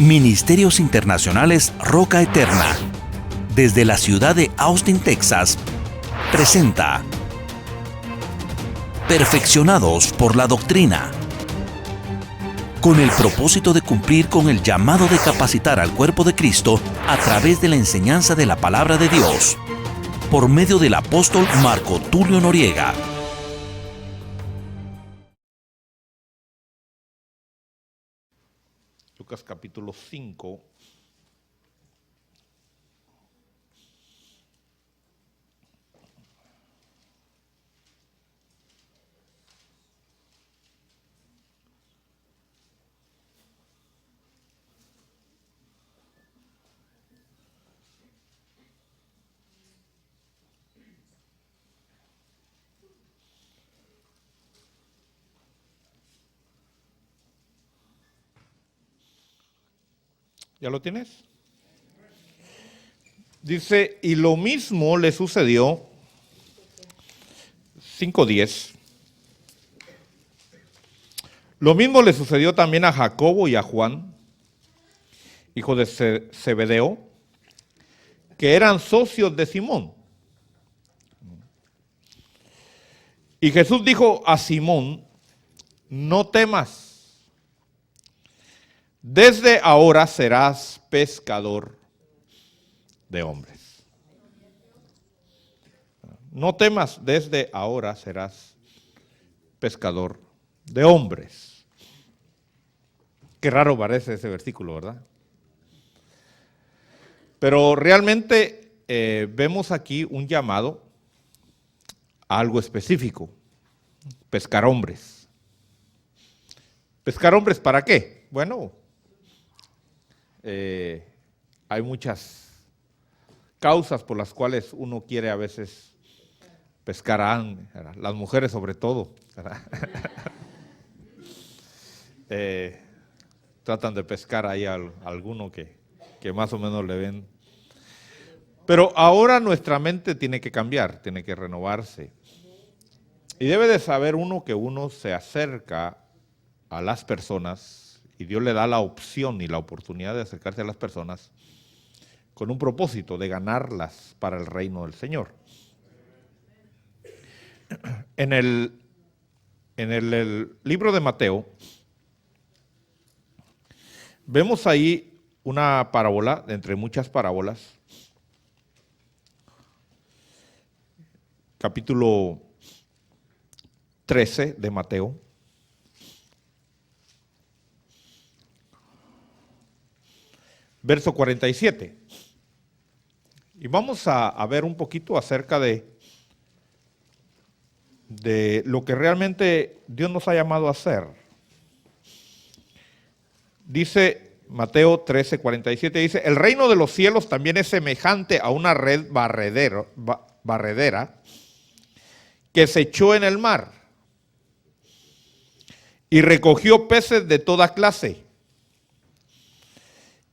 Ministerios Internacionales Roca Eterna, desde la ciudad de Austin, Texas, presenta Perfeccionados por la Doctrina, con el propósito de cumplir con el llamado de capacitar al cuerpo de Cristo a través de la enseñanza de la Palabra de Dios, por medio del apóstol Marco Tulio Noriega. Lucas capítulo 5. ¿Ya lo tienes? Dice, y lo mismo le sucedió, 5:10. Lo mismo le sucedió también a Jacobo y a Juan, hijo de Zebedeo, que eran socios de Simón. Y Jesús dijo a Simón, no temas. Desde ahora serás pescador de hombres. No temas, desde ahora serás pescador de hombres. Qué raro parece ese versículo, ¿verdad? Pero realmente vemos aquí un llamado a algo específico: pescar hombres. ¿Pescar hombres para qué? Bueno, hay muchas causas por las cuales uno quiere a veces pescar a las mujeres, sobre todo. Tratan de pescar ahí a alguno que más o menos le ven. Pero ahora nuestra mente tiene que cambiar, tiene que renovarse. Y debe de saber uno que uno se acerca a las personas, y Dios le da la opción y la oportunidad de acercarse a las personas con un propósito de ganarlas para el reino del Señor. En el libro de Mateo vemos ahí una parábola, de entre muchas parábolas, capítulo 13 de Mateo. Verso 47. Y vamos a ver un poquito acerca de lo que realmente Dios nos ha llamado a hacer. Dice Mateo 13, 47, dice, el reino de los cielos también es semejante a una red barredera que se echó en el mar y recogió peces de toda clase.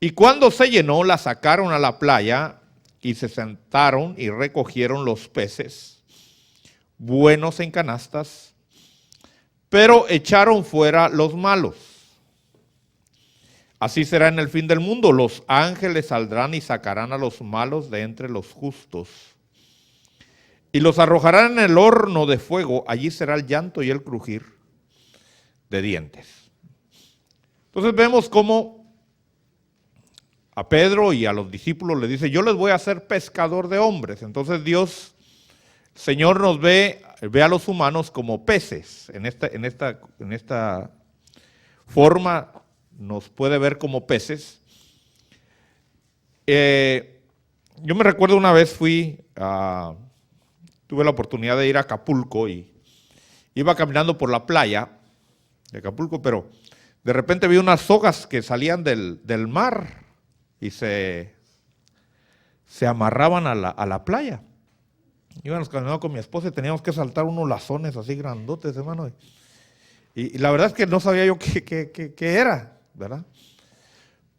Y cuando se llenó, la sacaron a la playa y se sentaron y recogieron los peces, buenos en canastas, pero echaron fuera los malos. Así será en el fin del mundo. Los ángeles saldrán y sacarán a los malos de entre los justos y los arrojarán en el horno de fuego. Allí será el llanto y el crujir de dientes. Entonces vemos cómo a Pedro y a los discípulos le dice, yo les voy a hacer pescador de hombres. Entonces Dios, Señor, nos ve a los humanos como peces. En esta forma nos puede ver como peces. Yo me recuerdo una vez tuve la oportunidad de ir a Acapulco y iba caminando por la playa de Acapulco, pero de repente vi unas sogas que salían del mar y se amarraban a la playa. Íbamos caminando con mi esposa y teníamos que saltar unos lazones así grandotes, hermano. Y la verdad es que no sabía yo qué era, ¿verdad?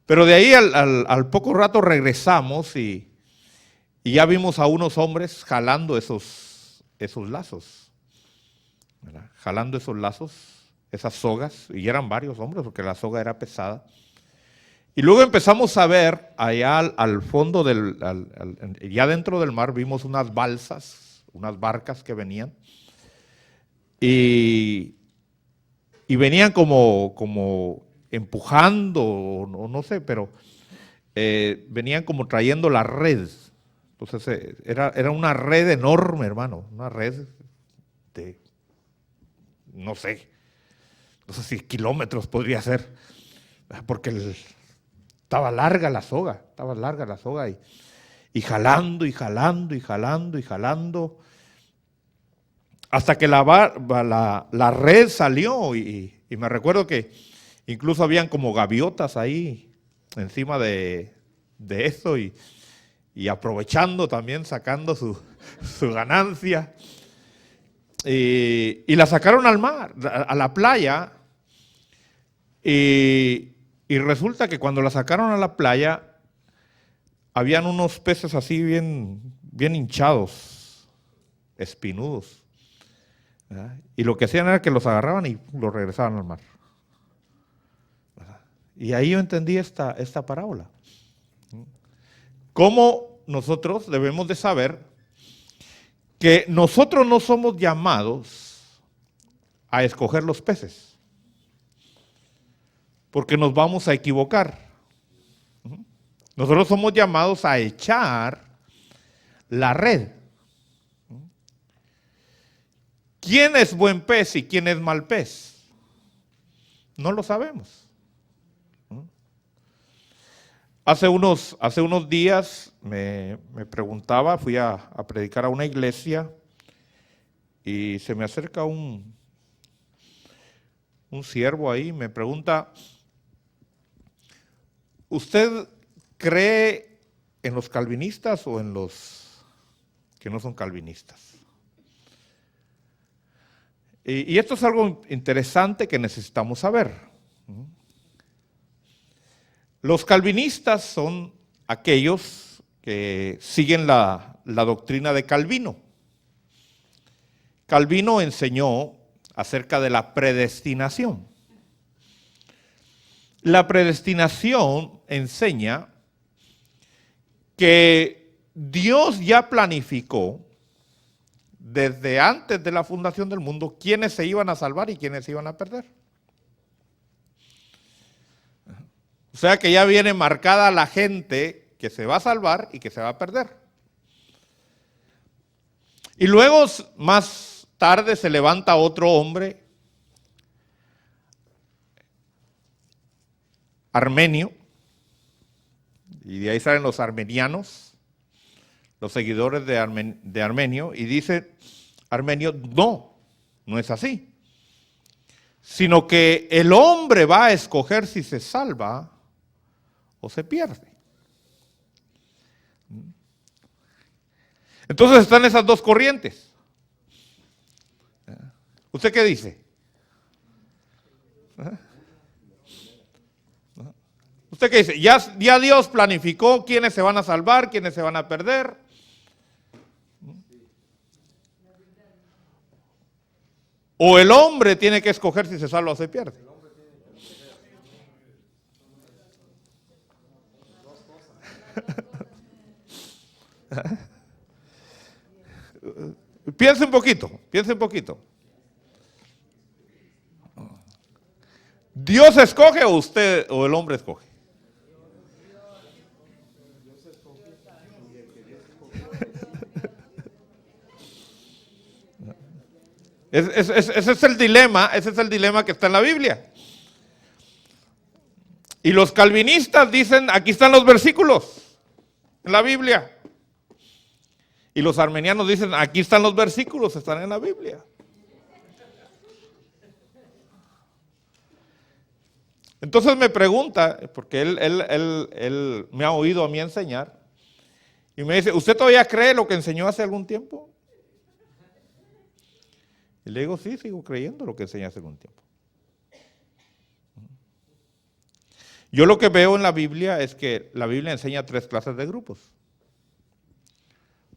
Pero de ahí al poco rato regresamos y ya vimos a unos hombres jalando esos lazos, ¿verdad? Jalando esos lazos, esas sogas, y eran varios hombres porque la soga era pesada. Y luego empezamos a ver allá al fondo, ya dentro del mar, vimos unas balsas, unas barcas que venían. Y venían como empujando, o no sé, pero venían como trayendo la red. Entonces era una red enorme, hermano, una red de, no sé si kilómetros podría ser, porque estaba larga la soga, y jalando, y jalando, y jalando, y jalando, hasta que la red salió, y me recuerdo que incluso habían como gaviotas ahí encima de eso, y aprovechando también, sacando su ganancia. Y la sacaron al mar, a la playa, y resulta que cuando la sacaron a la playa, habían unos peces así bien hinchados, espinudos. ¿Verdad? Y lo que hacían era que los agarraban y los regresaban al mar. ¿Verdad? Y ahí yo entendí esta parábola. ¿Cómo nosotros debemos de saber que nosotros no somos llamados a escoger los peces? Porque nos vamos a equivocar. Nosotros somos llamados a echar la red. ¿Quién es buen pez y quién es mal pez? No lo sabemos. Hace unos días me preguntaba, fui a predicar a una iglesia y se me acerca un siervo ahí, me pregunta, ¿usted cree en los calvinistas o en los que no son calvinistas? Y esto es algo interesante que necesitamos saber. Los calvinistas son aquellos que siguen la doctrina de Calvino. Calvino enseñó acerca de la predestinación. La predestinación enseña que Dios ya planificó desde antes de la fundación del mundo quiénes se iban a salvar y quiénes se iban a perder. O sea que ya viene marcada la gente que se va a salvar y que se va a perder. Y luego más tarde se levanta otro hombre, armenio, y de ahí salen los armenianos, los seguidores de Armenio, y dice Armenio, no es así, sino que el hombre va a escoger si se salva o se pierde. Entonces están esas dos corrientes. ¿Usted qué dice? ¿Usted qué dice? Ya Dios planificó quiénes se van a salvar, quiénes se van a perder. ¿O el hombre tiene que escoger si se salva o se pierde? Piense un poquito. ¿Dios escoge o usted o el hombre escoge? Ese es el dilema que está en la Biblia. Y los calvinistas dicen, aquí están los versículos en la Biblia. Y los armenianos dicen, aquí están los versículos, están en la Biblia. Entonces me pregunta, porque él me ha oído a mí enseñar, y me dice, ¿usted todavía cree lo que enseñó hace algún tiempo? Y le digo, sí, sigo creyendo lo que enseñé hace algún tiempo. Yo lo que veo en la Biblia es que la Biblia enseña 3 clases de grupos.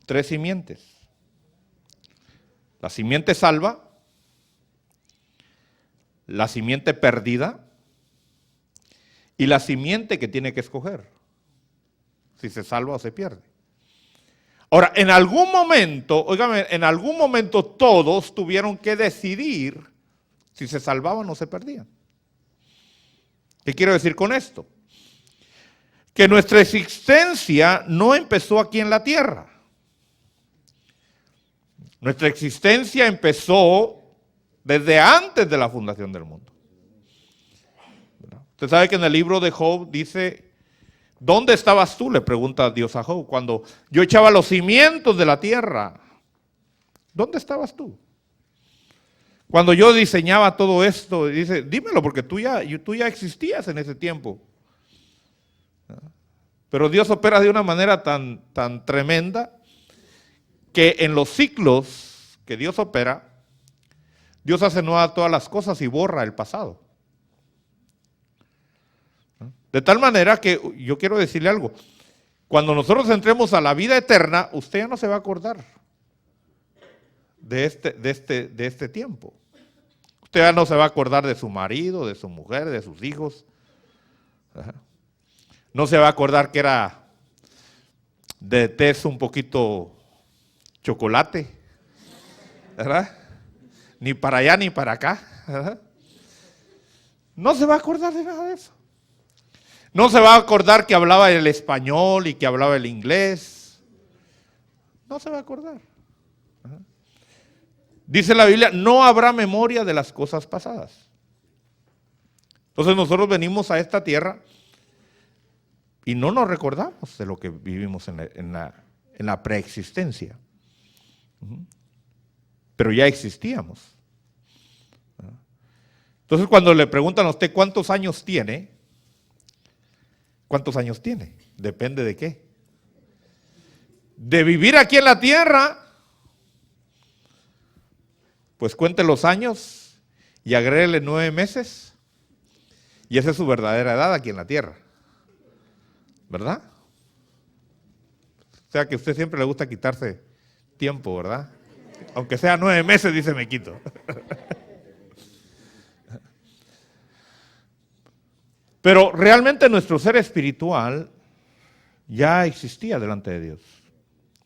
3 simientes. La simiente salva, la simiente perdida y la simiente que tiene que escoger, si se salva o se pierde. Ahora, en algún momento, óigame, en algún momento todos tuvieron que decidir si se salvaban o se perdían. ¿Qué quiero decir con esto? Que nuestra existencia no empezó aquí en la tierra. Nuestra existencia empezó desde antes de la fundación del mundo. Usted sabe que en el libro de Job dice, ¿dónde estabas tú?, le pregunta Dios a Job, cuando yo echaba los cimientos de la tierra. ¿Dónde estabas tú? Cuando yo diseñaba todo esto, dice, dímelo, porque tú ya existías en ese tiempo. Pero Dios opera de una manera tan tremenda que en los ciclos que Dios opera, Dios hace nuevas todas las cosas y borra el pasado. De tal manera que yo quiero decirle algo. Cuando nosotros entremos a la vida eterna, usted ya no se va a acordar de este tiempo. Usted ya no se va a acordar de su marido, de su mujer, de sus hijos. No se va a acordar que era de tez un poquito chocolate, ¿verdad? Ni para allá ni para acá, ¿verdad? No se va a acordar de nada de eso. No se va a acordar que hablaba el español y que hablaba el inglés. No se va a acordar. Dice la Biblia, no habrá memoria de las cosas pasadas. Entonces nosotros venimos a esta tierra y no nos recordamos de lo que vivimos en la preexistencia. Pero ya existíamos. Entonces cuando le preguntan a usted cuántos años tiene, ¿cuántos años tiene? Depende de qué. De vivir aquí en la tierra, pues cuente los años y agréguele 9 meses y esa es su verdadera edad aquí en la tierra. ¿Verdad? O sea que a usted siempre le gusta quitarse tiempo, ¿verdad? Aunque sea 9 meses, dice, me quito. Pero realmente nuestro ser espiritual ya existía delante de Dios,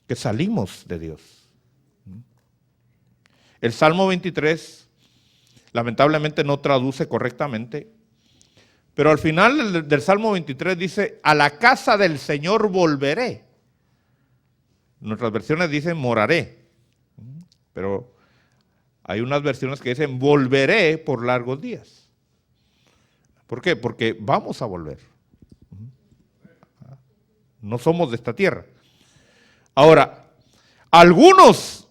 que salimos de Dios. El Salmo 23 lamentablemente no traduce correctamente, pero al final del Salmo 23 dice, a la casa del Señor volveré. Nuestras versiones dicen moraré, pero hay unas versiones que dicen volveré por largos días. ¿Por qué? Porque vamos a volver. No somos de esta tierra. Ahora, algunos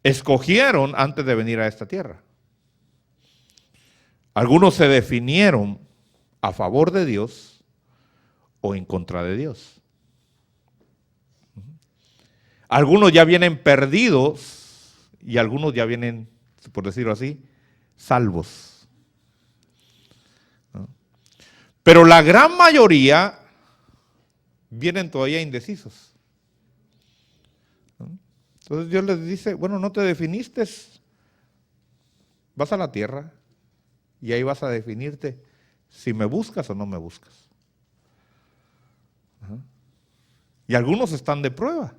escogieron antes de venir a esta tierra. Algunos se definieron a favor de Dios o en contra de Dios. Algunos ya vienen perdidos y algunos ya vienen, por decirlo así, salvos. Pero la gran mayoría vienen todavía indecisos. Entonces Dios les dice, bueno, no te definiste, vas a la tierra y ahí vas a definirte si me buscas o no me buscas. Y algunos están de prueba.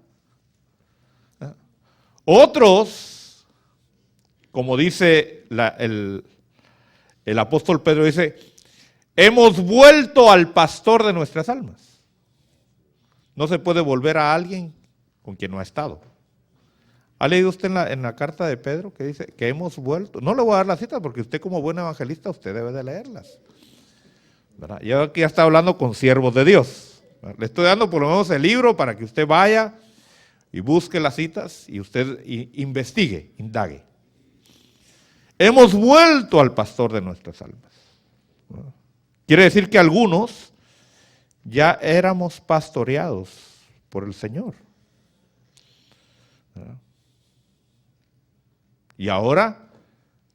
Otros, como dice el apóstol Pedro, dice, hemos vuelto al pastor de nuestras almas. No se puede volver a alguien con quien no ha estado. ¿Ha leído usted en la carta de Pedro que dice que hemos vuelto? No le voy a dar las citas porque usted como buen evangelista usted debe de leerlas. ¿Verdad? Yo aquí ya está hablando con siervos de Dios. Le estoy dando por lo menos el libro para que usted vaya y busque las citas y usted investigue, indague. Hemos vuelto al pastor de nuestras almas. Quiere decir que algunos ya éramos pastoreados por el Señor. Y ahora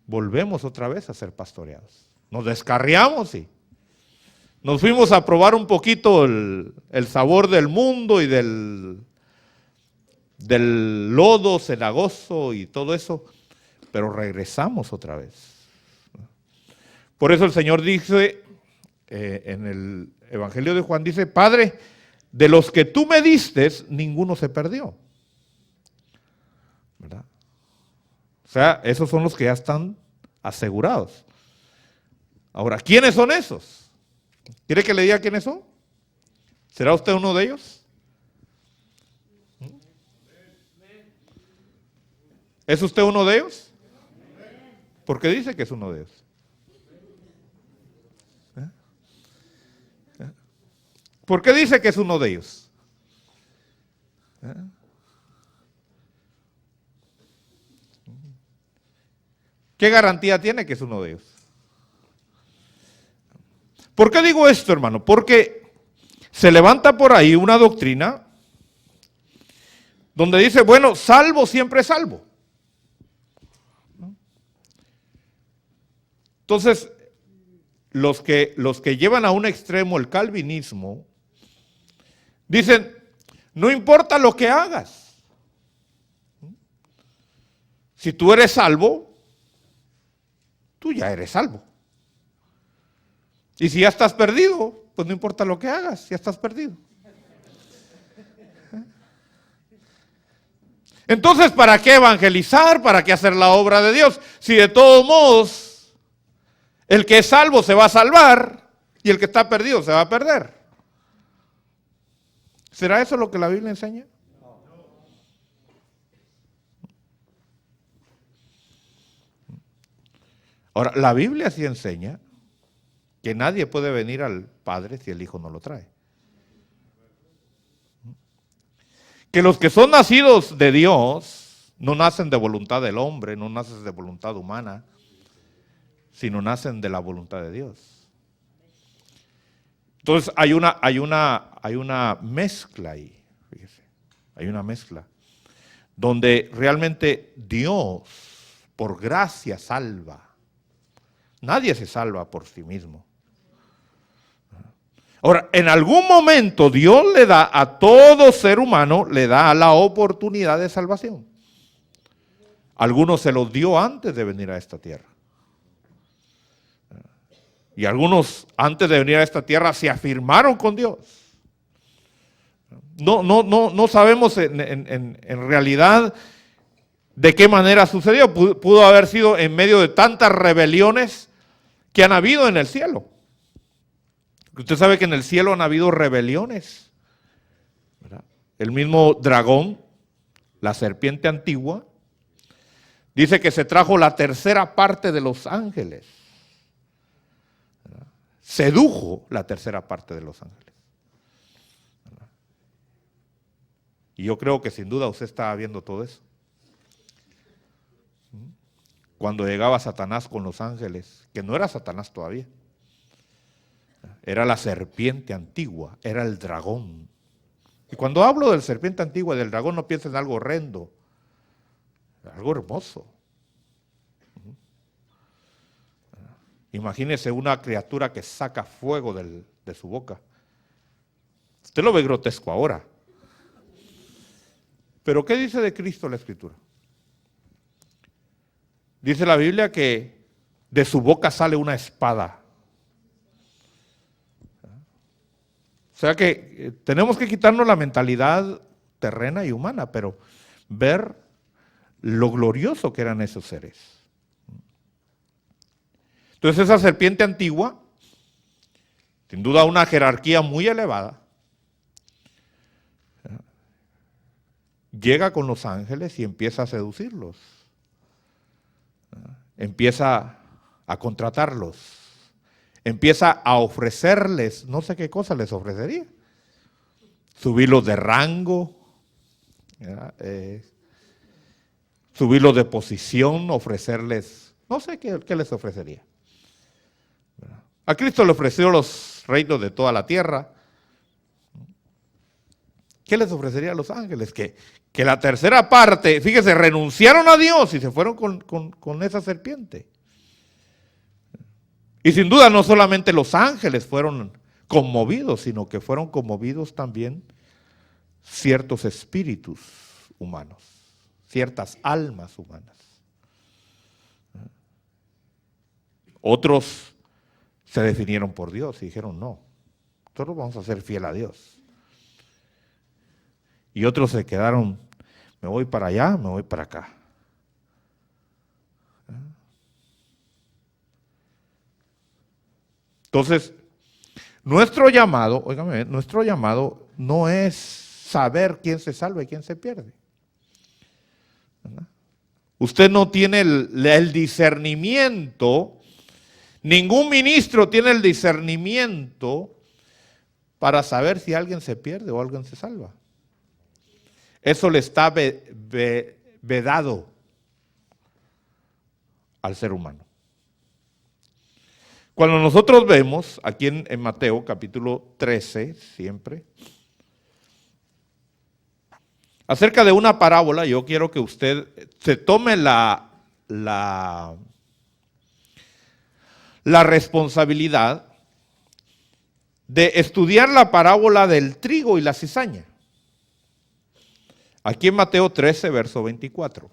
volvemos otra vez a ser pastoreados. Nos descarriamos y nos fuimos a probar un poquito el sabor del mundo y del lodo cenagoso y todo eso, pero regresamos otra vez. Por eso el Señor dice en el Evangelio de Juan dice, Padre, de los que tú me diste, ninguno se perdió. ¿Verdad? O sea, esos son los que ya están asegurados. Ahora, ¿quiénes son esos? ¿Quiere que le diga quiénes son? ¿Será usted uno de ellos? ¿Es usted uno de ellos? ¿Por qué dice que es uno de ellos? ¿Por qué dice que es uno de ellos? ¿Qué garantía tiene que es uno de ellos? ¿Por qué digo esto, hermano? Porque se levanta por ahí una doctrina donde dice, bueno, salvo siempre salvo. Entonces, los que llevan a un extremo el calvinismo, dicen, no importa lo que hagas. Si tú eres salvo, tú ya eres salvo. Y si ya estás perdido, pues no importa lo que hagas, ya estás perdido. Entonces, ¿para qué evangelizar? ¿Para qué hacer la obra de Dios? Si de todos modos, el que es salvo se va a salvar y el que está perdido se va a perder. ¿Será eso lo que la Biblia enseña? Ahora, la Biblia sí enseña que nadie puede venir al Padre si el Hijo no lo trae. Que los que son nacidos de Dios no nacen de voluntad del hombre, no nacen de voluntad humana, sino nacen de la voluntad de Dios. Entonces hay una mezcla ahí, fíjese, hay una mezcla, donde realmente Dios, por gracia, salva. Nadie se salva por sí mismo. Ahora, en algún momento Dios le da a todo ser humano, le da la oportunidad de salvación. Algunos se los dio antes de venir a esta tierra. Y algunos antes de venir a esta tierra se afirmaron con Dios. No sabemos en realidad de qué manera sucedió. Pudo haber sido en medio de tantas rebeliones que han habido en el cielo. Usted sabe que en el cielo han habido rebeliones, ¿verdad? El mismo dragón, la serpiente antigua, dice que se trajo la tercera parte de los ángeles. ¿Verdad? Sedujo la tercera parte de los ángeles. ¿Verdad? Y yo creo que sin duda usted estaba viendo todo eso. Cuando llegaba Satanás con los ángeles, que no era Satanás todavía. Era la serpiente antigua, era el dragón. Y cuando hablo del serpiente antigua y del dragón, no piensen en algo horrendo, algo hermoso. Imagínese una criatura que saca fuego de su boca. Usted lo ve grotesco ahora. Pero ¿qué dice de Cristo la Escritura? Dice la Biblia que de su boca sale una espada. O sea que tenemos que quitarnos la mentalidad terrena y humana, pero ver lo glorioso que eran esos seres. Entonces esa serpiente antigua, sin duda una jerarquía muy elevada, llega con los ángeles y empieza a seducirlos. Empieza a contratarlos. Empieza a ofrecerles, no sé qué cosa les ofrecería. Subirlos de rango, subirlos de posición, ofrecerles, no sé qué les ofrecería. A Cristo le ofreció los reinos de toda la tierra. ¿Qué les ofrecería a los ángeles? Que la tercera parte, fíjese, renunciaron a Dios y se fueron con esa serpiente. Y sin duda no solamente los ángeles fueron conmovidos, sino que fueron conmovidos también ciertos espíritus humanos, ciertas almas humanas. Otros se definieron por Dios y dijeron, no, nosotros vamos a ser fiel a Dios. Y otros se quedaron, me voy para allá, me voy para acá. Entonces, nuestro llamado, óigame, nuestro llamado no es saber quién se salva y quién se pierde. ¿Verdad? Usted no tiene el discernimiento, ningún ministro tiene el discernimiento para saber si alguien se pierde o alguien se salva. Eso le está vedado al ser humano. Cuando nosotros vemos, aquí en Mateo capítulo 13, siempre, acerca de una parábola, yo quiero que usted se tome la responsabilidad de estudiar la parábola del trigo y la cizaña. Aquí en Mateo 13, verso 24.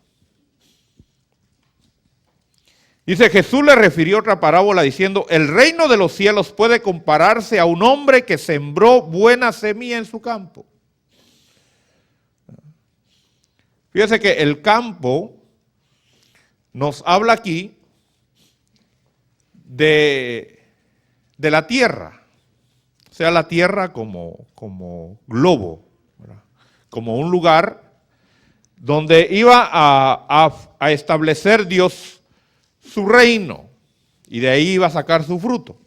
Dice, Jesús le refirió otra parábola diciendo, el reino de los cielos puede compararse a un hombre que sembró buena semilla en su campo. Fíjese que el campo nos habla aquí de la tierra, o sea, la tierra como globo, ¿verdad? Como un lugar donde iba a establecer Dios su reino, y de ahí iba a sacar su fruto.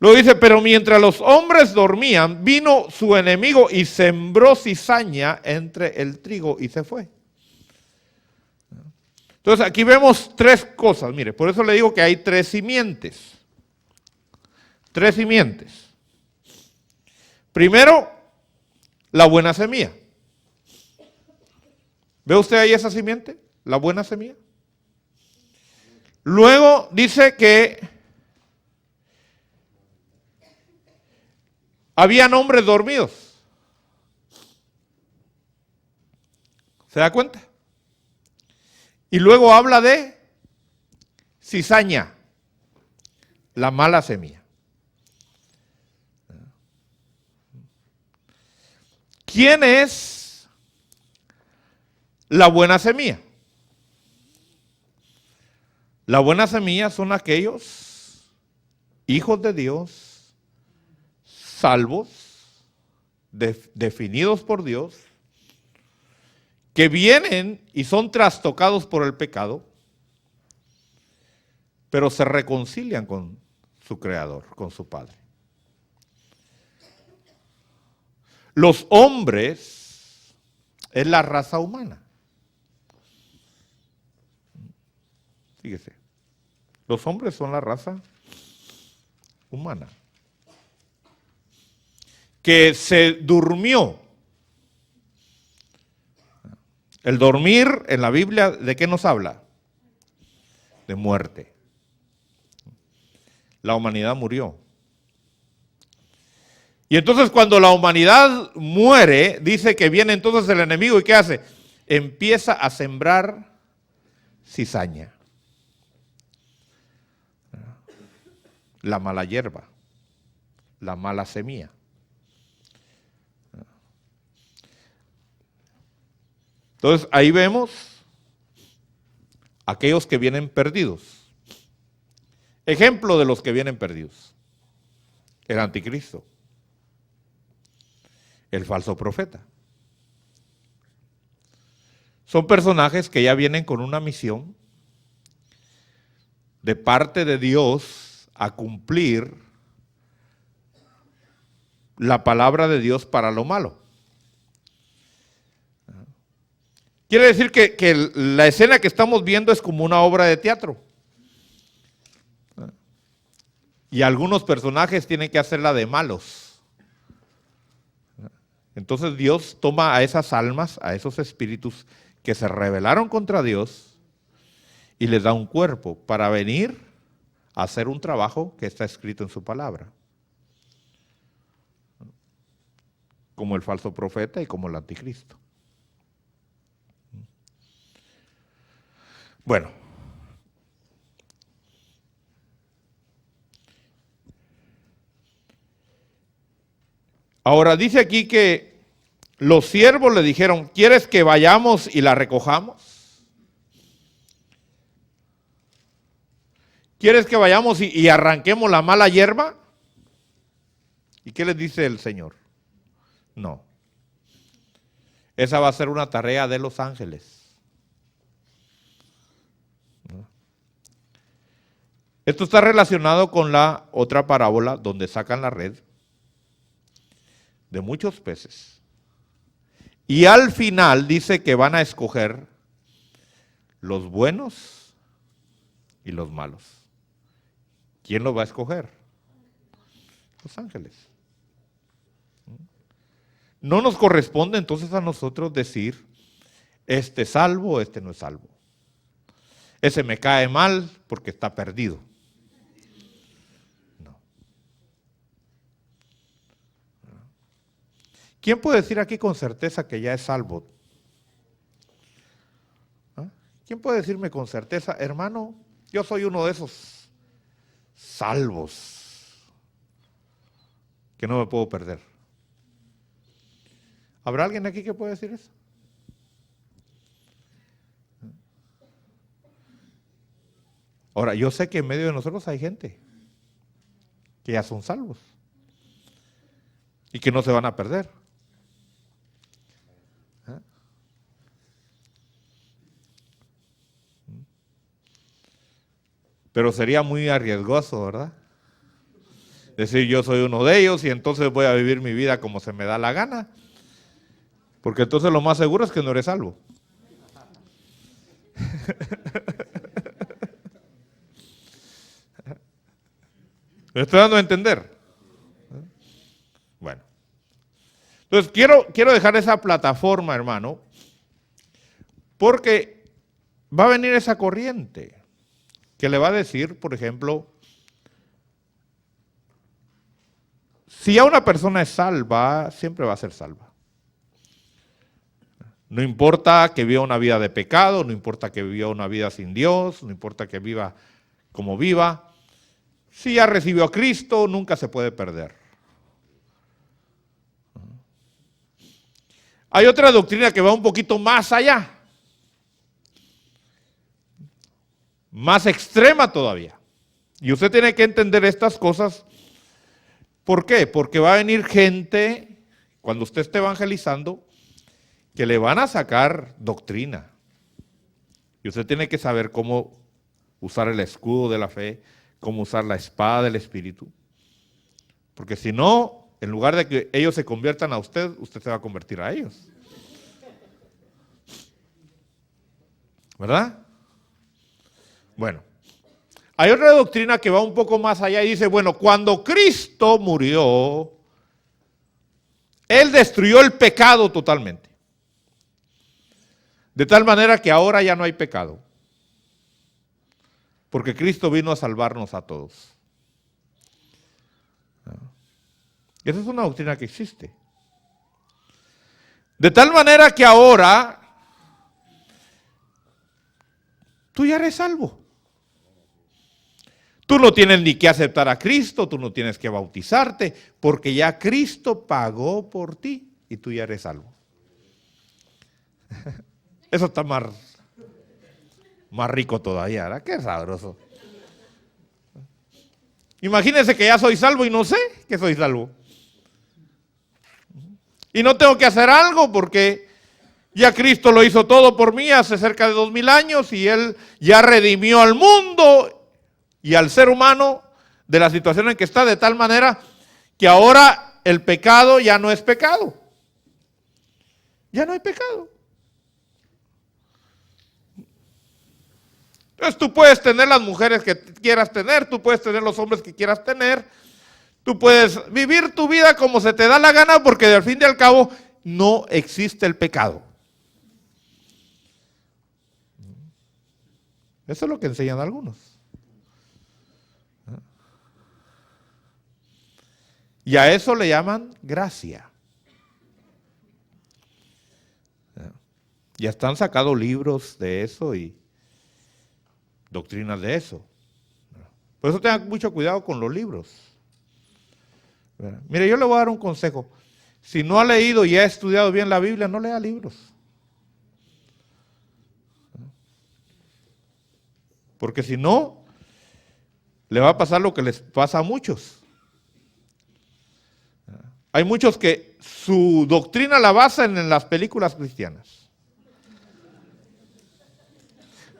Luego dice, pero mientras los hombres dormían, vino su enemigo y sembró cizaña entre el trigo y se fue. Entonces aquí vemos tres cosas, mire, por eso le digo que hay tres simientes. Tres simientes. Primero, la buena semilla. ¿Ve usted ahí esa simiente? La buena semilla. Luego dice que habían hombres dormidos. ¿Se da cuenta? Y luego habla de cizaña, la mala semilla. ¿Quién es la buena semilla? La buena semilla son aquellos hijos de Dios, salvos, definidos por Dios, que vienen y son trastocados por el pecado, pero se reconcilian con su Creador, con su Padre. Los hombres es la raza humana. Fíjese. Los hombres son la raza humana que se durmió. El dormir en la Biblia, ¿de qué nos habla? De muerte. La humanidad murió. Y entonces cuando la humanidad muere, dice que viene entonces el enemigo y ¿qué hace? Empieza a sembrar cizaña. La mala hierba, la mala semilla. Entonces ahí vemos aquellos que vienen perdidos. Ejemplo de los que vienen perdidos. El anticristo. El falso profeta. Son personajes que ya vienen con una misión de parte de Dios a cumplir la palabra de Dios para lo malo. Quiere decir que la escena que estamos viendo es como una obra de teatro. Y algunos personajes tienen que hacerla de malos. Entonces Dios toma a esas almas, a esos espíritus que se rebelaron contra Dios y les da un cuerpo para venir a hacer un trabajo que está escrito en su palabra. Como el falso profeta y como el anticristo. Bueno. Ahora dice aquí que los siervos le dijeron, ¿quieres que vayamos y la recojamos? ¿Quieres que vayamos y arranquemos la mala hierba? ¿Y qué les dice el Señor? No. Esa va a ser una tarea de los ángeles. Esto está relacionado con la otra parábola donde sacan la red de muchos peces. Y al final dice que van a escoger los buenos y los malos. ¿Quién los va a escoger? Los ángeles. No nos corresponde entonces a nosotros decir, este es salvo, este no es salvo. Ese me cae mal porque está perdido. No. ¿Quién puede decir aquí con certeza que ya es salvo? ¿Ah? ¿Quién puede decirme con certeza, hermano, yo soy uno de esos salvos que no me puedo perder? ¿Habrá alguien aquí que pueda decir eso? Ahora, yo sé que en medio de nosotros hay gente que ya son salvos y que no se van a perder. ¿Ah? Pero sería muy arriesgoso, ¿verdad? Decir yo soy uno de ellos y entonces voy a vivir mi vida como se me da la gana. Porque entonces lo más seguro es que no eres salvo. ¿Me estoy dando a entender? Bueno. Entonces quiero dejar esa plataforma, hermano, porque va a venir esa corriente que le va a decir, por ejemplo, si ya una persona es salva, siempre va a ser salva. No importa que viva una vida de pecado, no importa que viva una vida sin Dios, no importa que viva como viva. Si ya recibió a Cristo, nunca se puede perder. Hay otra doctrina que va un poquito más allá, más extrema todavía. Y usted tiene que entender estas cosas. ¿Por qué? Porque va a venir gente, cuando usted esté evangelizando, que le van a sacar doctrina. Y usted tiene que saber cómo usar el escudo de la fe, cómo usar la espada del Espíritu. Porque si no, en lugar de que ellos se conviertan a usted, usted se va a convertir a ellos. ¿Verdad? Bueno, hay otra doctrina que va un poco más allá y dice, bueno, cuando Cristo murió, Él destruyó el pecado totalmente. De tal manera que ahora ya no hay pecado. Porque Cristo vino a salvarnos a todos. Esa es una doctrina que existe. De tal manera que ahora tú ya eres salvo. Tú no tienes ni que aceptar a Cristo, tú no tienes que bautizarte, porque ya Cristo pagó por ti y tú ya eres salvo. Eso está más rico todavía, ¿verdad? Qué sabroso. Imagínense que ya soy salvo y no sé que soy salvo. Y no tengo que hacer algo porque ya Cristo lo hizo todo por mí hace cerca de 2000 años y Él ya redimió al mundo y al ser humano de la situación en que está, de tal manera que ahora el pecado ya no es pecado. Ya no hay pecado. Entonces tú puedes tener las mujeres que quieras tener, tú puedes tener los hombres que quieras tener, tú puedes vivir tu vida como se te da la gana porque al fin y al cabo no existe el pecado. Eso es lo que enseñan algunos. Y a eso le llaman gracia. Ya están sacados libros de eso y doctrinas de eso. Por eso tengan mucho cuidado con los libros. Mire, yo le voy a dar un consejo. Si no ha leído y ha estudiado bien la Biblia, no lea libros. Porque si no, le va a pasar lo que les pasa a muchos. Hay muchos que su doctrina la basan en las películas cristianas.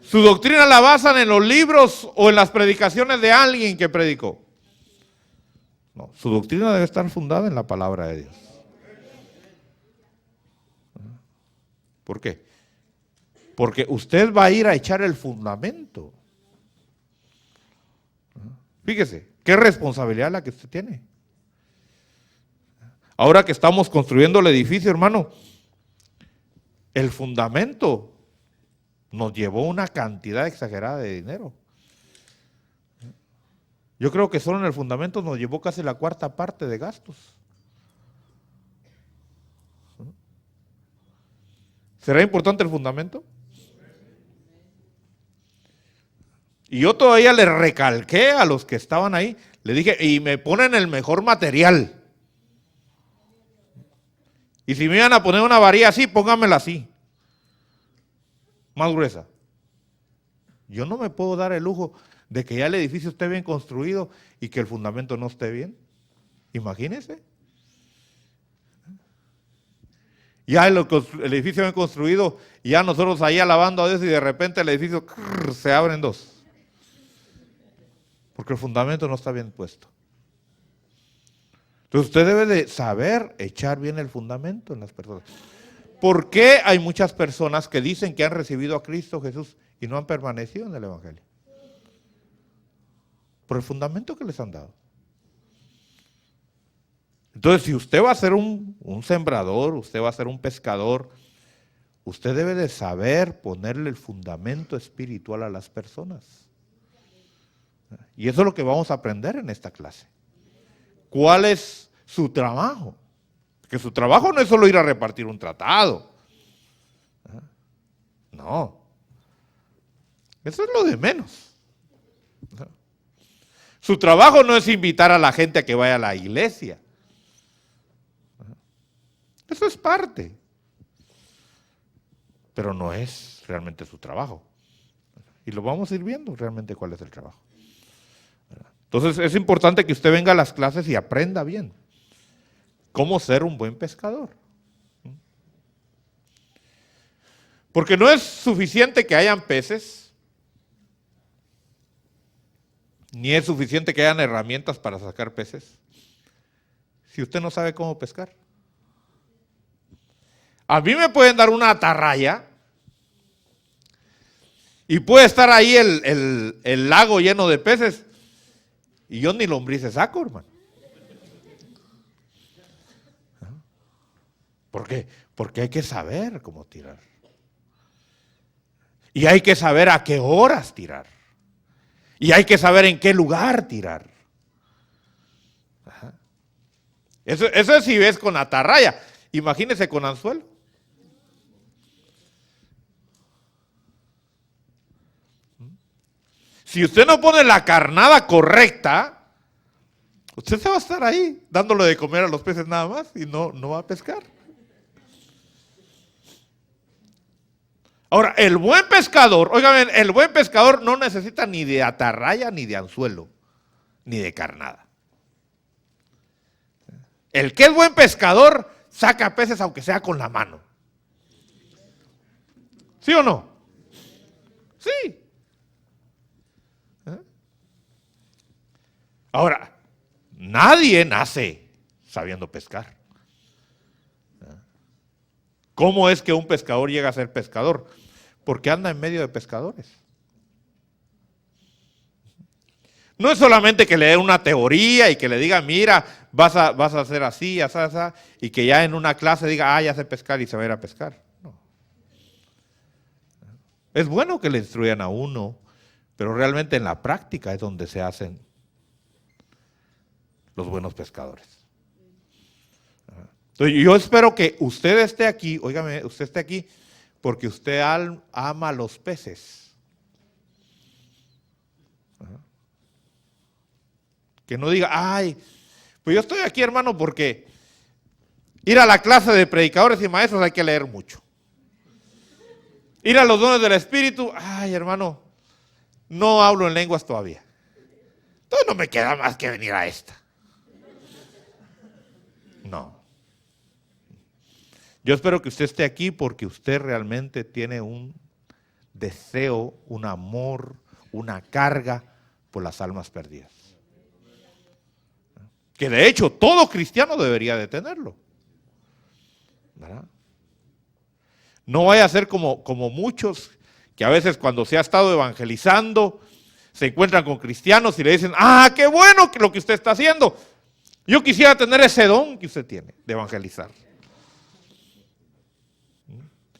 Su doctrina la basan en los libros o en las predicaciones de alguien que predicó. No, su doctrina debe estar fundada en la palabra de Dios. ¿Por qué? Porque usted va a ir a echar el fundamento. Fíjese, qué responsabilidad la que usted tiene. Ahora que estamos construyendo el edificio, hermano, el fundamento nos llevó una cantidad exagerada de dinero. Yo creo que solo en el fundamento nos llevó casi la cuarta parte de gastos. ¿Será importante el fundamento? Y yo todavía le recalqué a los que estaban ahí, le dije, y me ponen el mejor material. Y si me iban a poner una varilla así, pónganmela así, más gruesa. Yo no me puedo dar el lujo de que ya el edificio esté bien construido y que el fundamento no esté bien. Imagínense. Ya el edificio bien construido, y ya nosotros ahí alabando a Dios y de repente el edificio se abre en dos. Porque el fundamento no está bien puesto. Entonces usted debe de saber echar bien el fundamento en las personas. ¿Por qué hay muchas personas que dicen que han recibido a Cristo Jesús y no han permanecido en el Evangelio? Por el fundamento que les han dado. Entonces, si usted va a ser un sembrador, usted va a ser un pescador, usted debe de saber ponerle el fundamento espiritual a las personas. Y eso es lo que vamos a aprender en esta clase. ¿Cuál es su trabajo? Que su trabajo no es solo ir a repartir un tratado. No. Eso es lo de menos. Su trabajo no es invitar a la gente a que vaya a la iglesia. Eso es parte. Pero no es realmente su trabajo. Y lo vamos a ir viendo realmente cuál es el trabajo. Entonces es importante que usted venga a las clases y aprenda bien cómo ser un buen pescador. Porque no es suficiente que hayan peces, ni es suficiente que hayan herramientas para sacar peces, si usted no sabe cómo pescar. A mí me pueden dar una atarraya y puede estar ahí el lago lleno de peces y yo ni lombrices saco, hermano. ¿Por qué? Porque hay que saber cómo tirar. Y hay que saber a qué horas tirar. Y hay que saber en qué lugar tirar. Ajá. Eso es si ves con atarraya. Imagínese con anzuelo. Si usted no pone la carnada correcta, usted se va a estar ahí dándole de comer a los peces nada más y no va a pescar. Ahora, el buen pescador, oigan, el buen pescador no necesita ni de atarraya, ni de anzuelo, ni de carnada. El que es buen pescador saca peces aunque sea con la mano. ¿Sí o no? Sí. Ahora, nadie nace sabiendo pescar. ¿Cómo es que un pescador llega a ser pescador? Porque anda en medio de pescadores. No es solamente que le dé una teoría y que le diga, mira, vas a hacer así, así, y que ya en una clase diga, ya sé pescar y se va a ir a pescar. No. Es bueno que le instruyan a uno, pero realmente en la práctica es donde se hacen los buenos pescadores. Entonces, yo espero que usted esté aquí, óigame, usted esté aquí porque usted ama los peces. Que no diga, Pues yo estoy aquí, hermano, porque ir a la clase de predicadores y maestros hay que leer mucho. Ir a los dones del Espíritu, ay, hermano, no hablo en lenguas todavía. Entonces no me queda más que venir a esta. No. Yo espero que usted esté aquí porque usted realmente tiene un deseo, un amor, una carga por las almas perdidas. Que de hecho todo cristiano debería de tenerlo. ¿Verdad? No vaya a ser como muchos que a veces cuando se ha estado evangelizando se encuentran con cristianos y le dicen, ah, qué bueno que lo que usted está haciendo. Yo quisiera tener ese don que usted tiene de evangelizar.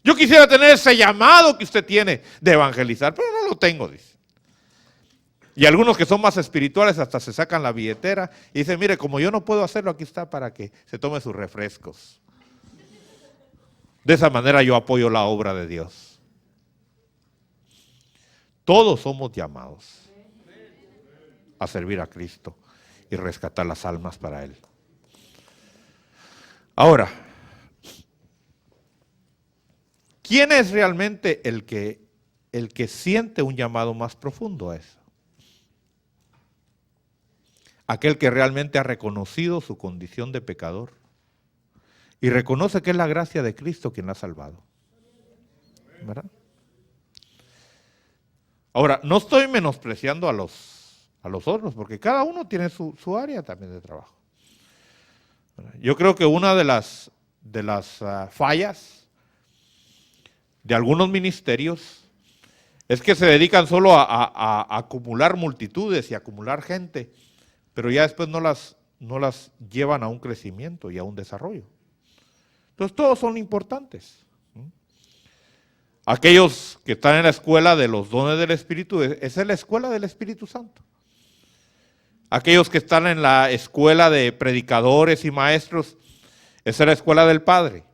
Yo quisiera tener ese llamado que usted tiene de evangelizar, pero no lo tengo, dice. Y algunos que son más espirituales hasta se sacan la billetera y dicen, mire, como yo no puedo hacerlo, aquí está para que se tome sus refrescos. De esa manera yo apoyo la obra de Dios. Todos somos llamados a servir a Cristo y rescatar las almas para Él. Ahora, ¿quién es realmente el que siente un llamado más profundo a eso? Aquel que realmente ha reconocido su condición de pecador y reconoce que es la gracia de Cristo quien la ha salvado. ¿Verdad? Ahora, no estoy menospreciando a los otros, porque cada uno tiene su área también de trabajo. Yo creo que una de las fallas de algunos ministerios es que se dedican solo a acumular multitudes y acumular gente, pero ya después no las llevan a un crecimiento y a un desarrollo. Entonces todos son importantes. Aquellos que están en la escuela de los dones del Espíritu, esa es la escuela del Espíritu Santo. Aquellos que están en la escuela de predicadores y maestros, esa es la escuela del Padre,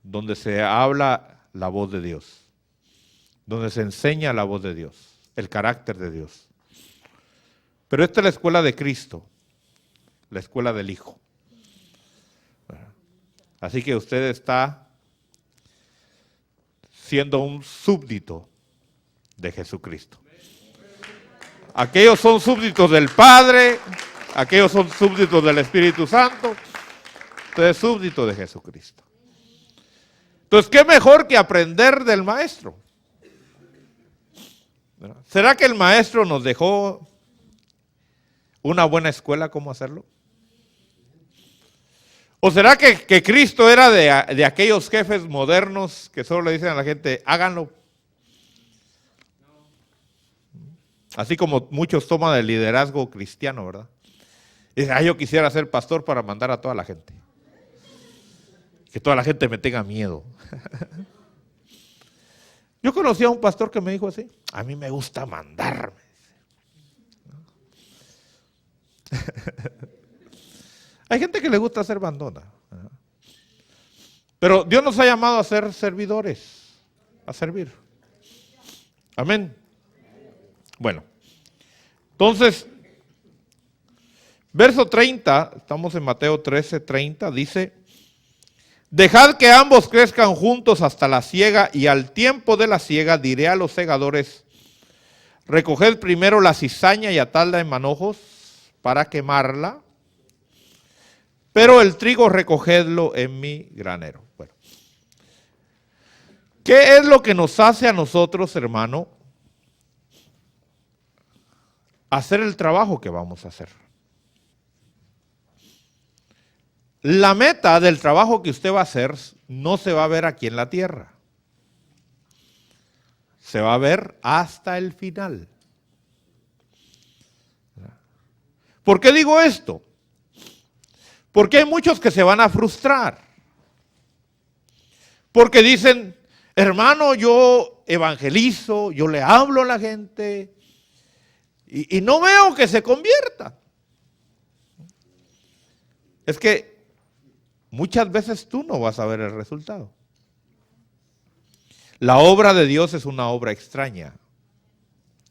donde se habla la voz de Dios, donde se enseña la voz de Dios, el carácter de Dios. Pero esta es la escuela de Cristo, la escuela del Hijo. Así que usted está siendo un súbdito de Jesucristo. Aquellos son súbditos del Padre, aquellos son súbditos del Espíritu Santo, usted es súbdito de Jesucristo. Entonces, ¿qué mejor que aprender del Maestro? ¿Será que el Maestro nos dejó una buena escuela cómo hacerlo? ¿O será que Cristo era de aquellos jefes modernos que solo le dicen a la gente, háganlo? Así como muchos toman el liderazgo cristiano, ¿verdad? Y dicen, yo quisiera ser pastor para mandar a toda la gente. Que toda la gente me tenga miedo. Yo conocí a un pastor que me dijo así, a mí me gusta mandarme. Hay gente que le gusta ser mandona. Pero Dios nos ha llamado a ser servidores, a servir. Amén. Bueno, entonces, verso 30, estamos en Mateo 13, 30, dice, dejad que ambos crezcan juntos hasta la siega, y al tiempo de la siega diré a los segadores, recoged primero la cizaña y atadla en manojos para quemarla, pero el trigo recogedlo en mi granero. Bueno, ¿qué es lo que nos hace a nosotros, hermano, hacer el trabajo que vamos a hacer? La meta del trabajo que usted va a hacer no se va a ver aquí en la tierra. Se va a ver hasta el final. ¿Por qué digo esto? Porque hay muchos que se van a frustrar. Porque dicen, hermano, yo evangelizo, yo le hablo a la gente y no veo que se convierta. Es que muchas veces tú no vas a ver el resultado. La obra de Dios es una obra extraña.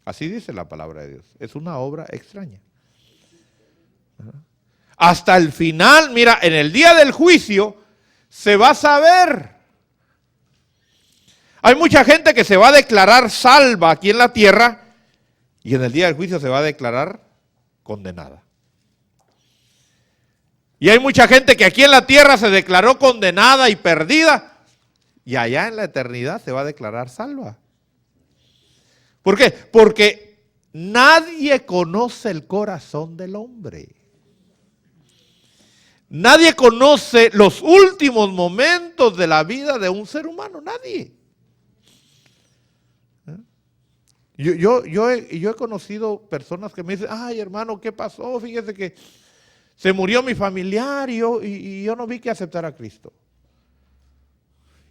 Así dice la palabra de Dios. Es una obra extraña. Hasta el final, mira, en el día del juicio se va a saber. Hay mucha gente que se va a declarar salva aquí en la tierra y en el día del juicio se va a declarar condenada. Y hay mucha gente que aquí en la tierra se declaró condenada y perdida y allá en la eternidad se va a declarar salva. ¿Por qué? Porque nadie conoce el corazón del hombre. Nadie conoce los últimos momentos de la vida de un ser humano, nadie. Yo he conocido personas que me dicen, ay hermano, ¿qué pasó? Fíjese que se murió mi familiar y yo no vi que aceptara a Cristo.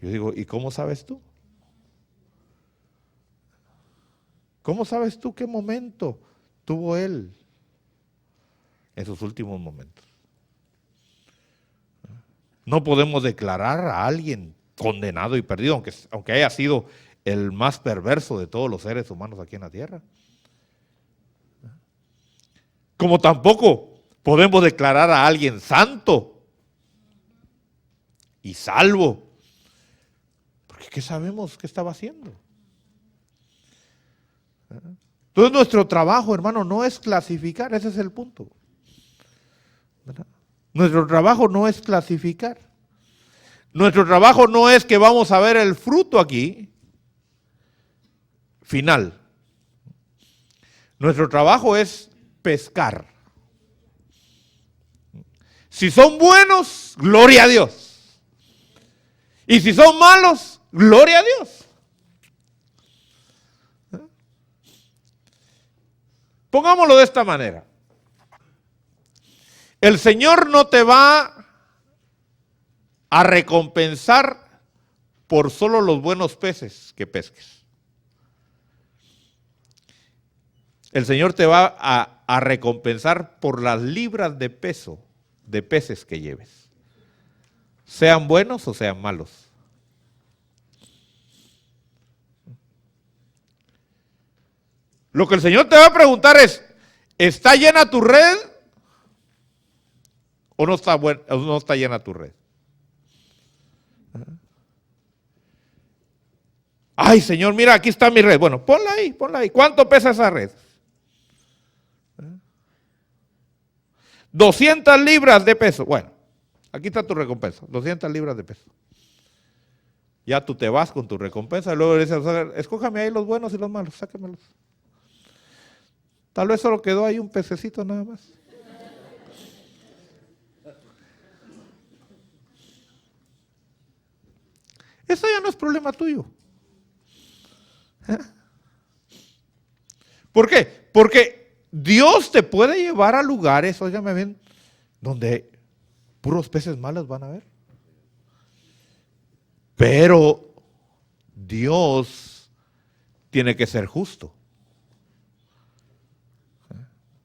Yo digo, ¿y cómo sabes tú? ¿Cómo sabes tú qué momento tuvo él en sus últimos momentos? No podemos declarar a alguien condenado y perdido, aunque haya sido el más perverso de todos los seres humanos aquí en la tierra. Como tampoco podemos declarar a alguien santo y salvo, porque ¿qué sabemos qué estaba haciendo? Entonces nuestro trabajo, hermano, no es clasificar, ese es el punto. ¿Verdad? Nuestro trabajo no es clasificar. Nuestro trabajo no es que vamos a ver el fruto aquí, final. Nuestro trabajo es pescar. Si son buenos, gloria a Dios. Y si son malos, gloria a Dios. Pongámoslo de esta manera. El Señor no te va a recompensar por solo los buenos peces que pesques. El Señor te va a recompensar por las libras de peso de peces que lleves, sean buenos o sean malos. Lo que el Señor te va a preguntar es, ¿está llena tu red o no está llena tu red? Ay, Señor, mira, aquí está mi red. Bueno, ponla ahí, ponla ahí. ¿Cuánto pesa esa red? 200 libras de peso. Bueno, aquí está tu recompensa, 200 libras de peso. Ya tú te vas con tu recompensa y luego le dices, escójame ahí los buenos y los malos, sáquemelos. Tal vez solo quedó ahí un pececito nada más. Eso ya no es problema tuyo. ¿Por qué? Porque Dios te puede llevar a lugares, óigame bien, donde puros peces malos van a ver. Pero Dios tiene que ser justo.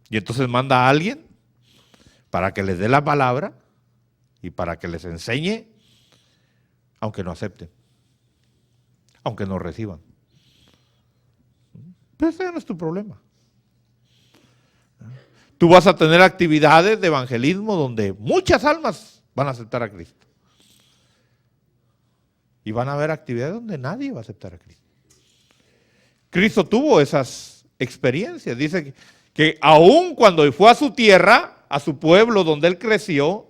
Y entonces manda a alguien para que les dé la palabra y para que les enseñe, aunque no acepten, aunque no reciban. Pero ese no es tu problema. Tú vas a tener actividades de evangelismo donde muchas almas van a aceptar a Cristo. Y van a haber actividades donde nadie va a aceptar a Cristo. Cristo tuvo esas experiencias. Dice que aun cuando fue a su tierra, a su pueblo donde él creció,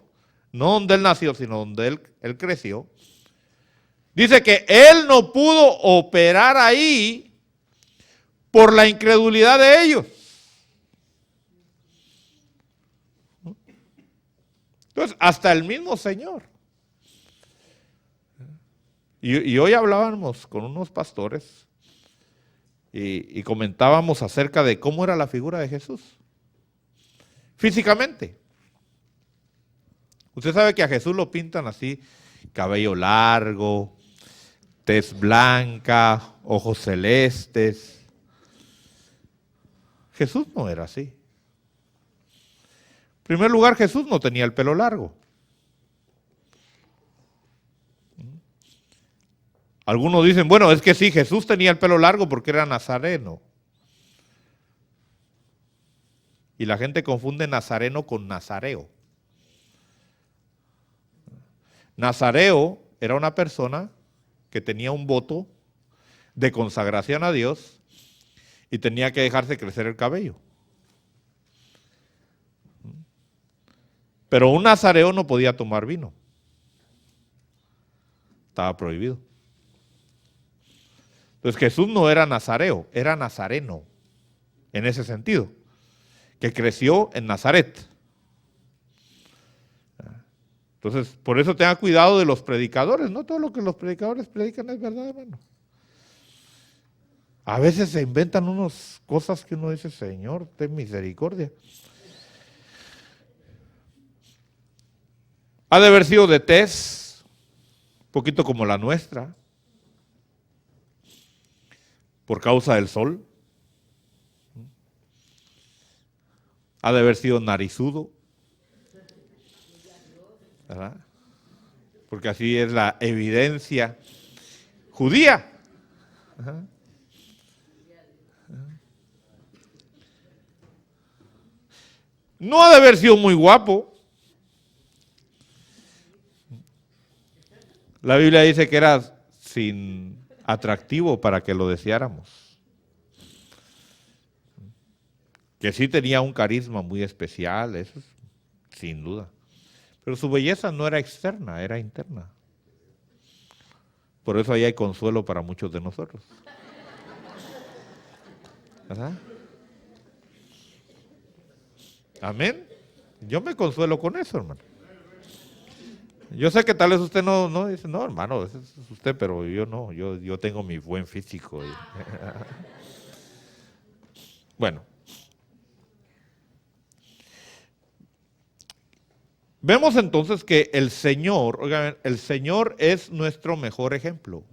no donde él nació, sino donde él creció, dice que él no pudo operar ahí por la incredulidad de ellos. Entonces, hasta el mismo Señor. Y hoy hablábamos con unos pastores y comentábamos acerca de cómo era la figura de Jesús. Físicamente. Usted sabe que a Jesús lo pintan así, cabello largo, tez blanca, ojos celestes. Jesús no era así. En primer lugar, Jesús no tenía el pelo largo. Algunos dicen, bueno, es que sí, Jesús tenía el pelo largo porque era nazareno. Y la gente confunde nazareno con nazareo. Nazareo era una persona que tenía un voto de consagración a Dios y tenía que dejarse crecer el cabello. Pero un nazareo no podía tomar vino. Estaba prohibido. Entonces Jesús no era nazareo, era nazareno, en ese sentido, que creció en Nazaret. Entonces, por eso tenga cuidado de los predicadores. No todo lo que los predicadores predican es verdad, hermano. A veces se inventan unas cosas que uno dice, Señor, ten misericordia. Ha de haber sido de tez, un poquito como la nuestra, por causa del sol. Ha de haber sido narizudo, ¿verdad? Porque así es la evidencia judía. Ajá. No ha de haber sido muy guapo. La Biblia dice que era sin atractivo para que lo deseáramos. Que sí tenía un carisma muy especial, eso es, sin duda. Pero su belleza no era externa, era interna. Por eso ahí hay consuelo para muchos de nosotros. ¿Verdad? Amén. Yo me consuelo con eso, hermano. Yo sé que tal vez usted no dice, no, hermano, ese es usted, pero yo no, yo tengo mi buen físico. Bueno. Vemos entonces que el Señor, oigan, el Señor es nuestro mejor ejemplo.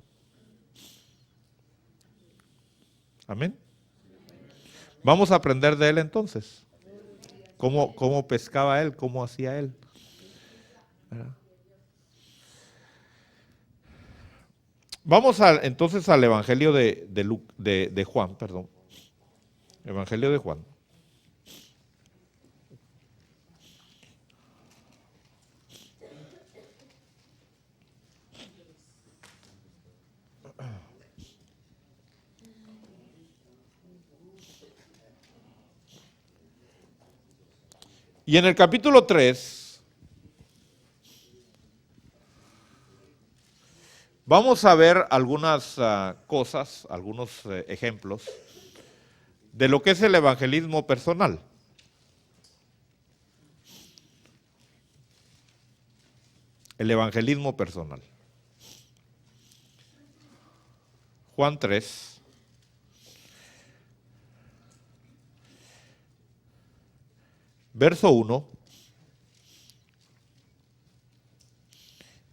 Amén. Vamos a aprender de Él entonces. ¿Cómo pescaba Él? ¿Cómo hacía Él? ¿Verdad? Vamos entonces al Evangelio de Juan, perdón. Evangelio de Juan. Y en el capítulo 3 vamos a ver algunas cosas, algunos ejemplos de lo que es el evangelismo personal. El evangelismo personal. Juan 3. Verso 1.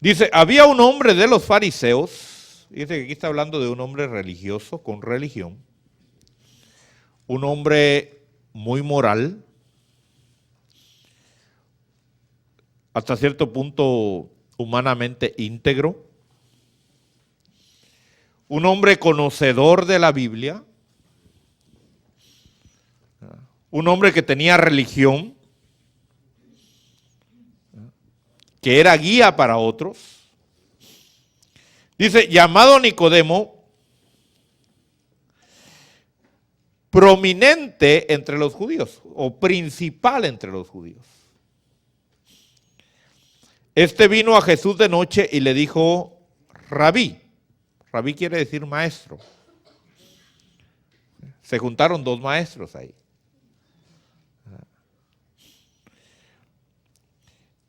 Dice, había un hombre de los fariseos, dice que aquí está hablando de un hombre religioso, con religión, un hombre muy moral, hasta cierto punto humanamente íntegro, un hombre conocedor de la Biblia, un hombre que tenía religión, que era guía para otros. Dice, llamado Nicodemo, prominente entre los judíos, o principal entre los judíos. Este vino a Jesús de noche y le dijo, Rabí. Rabí quiere decir maestro. Se juntaron dos maestros ahí.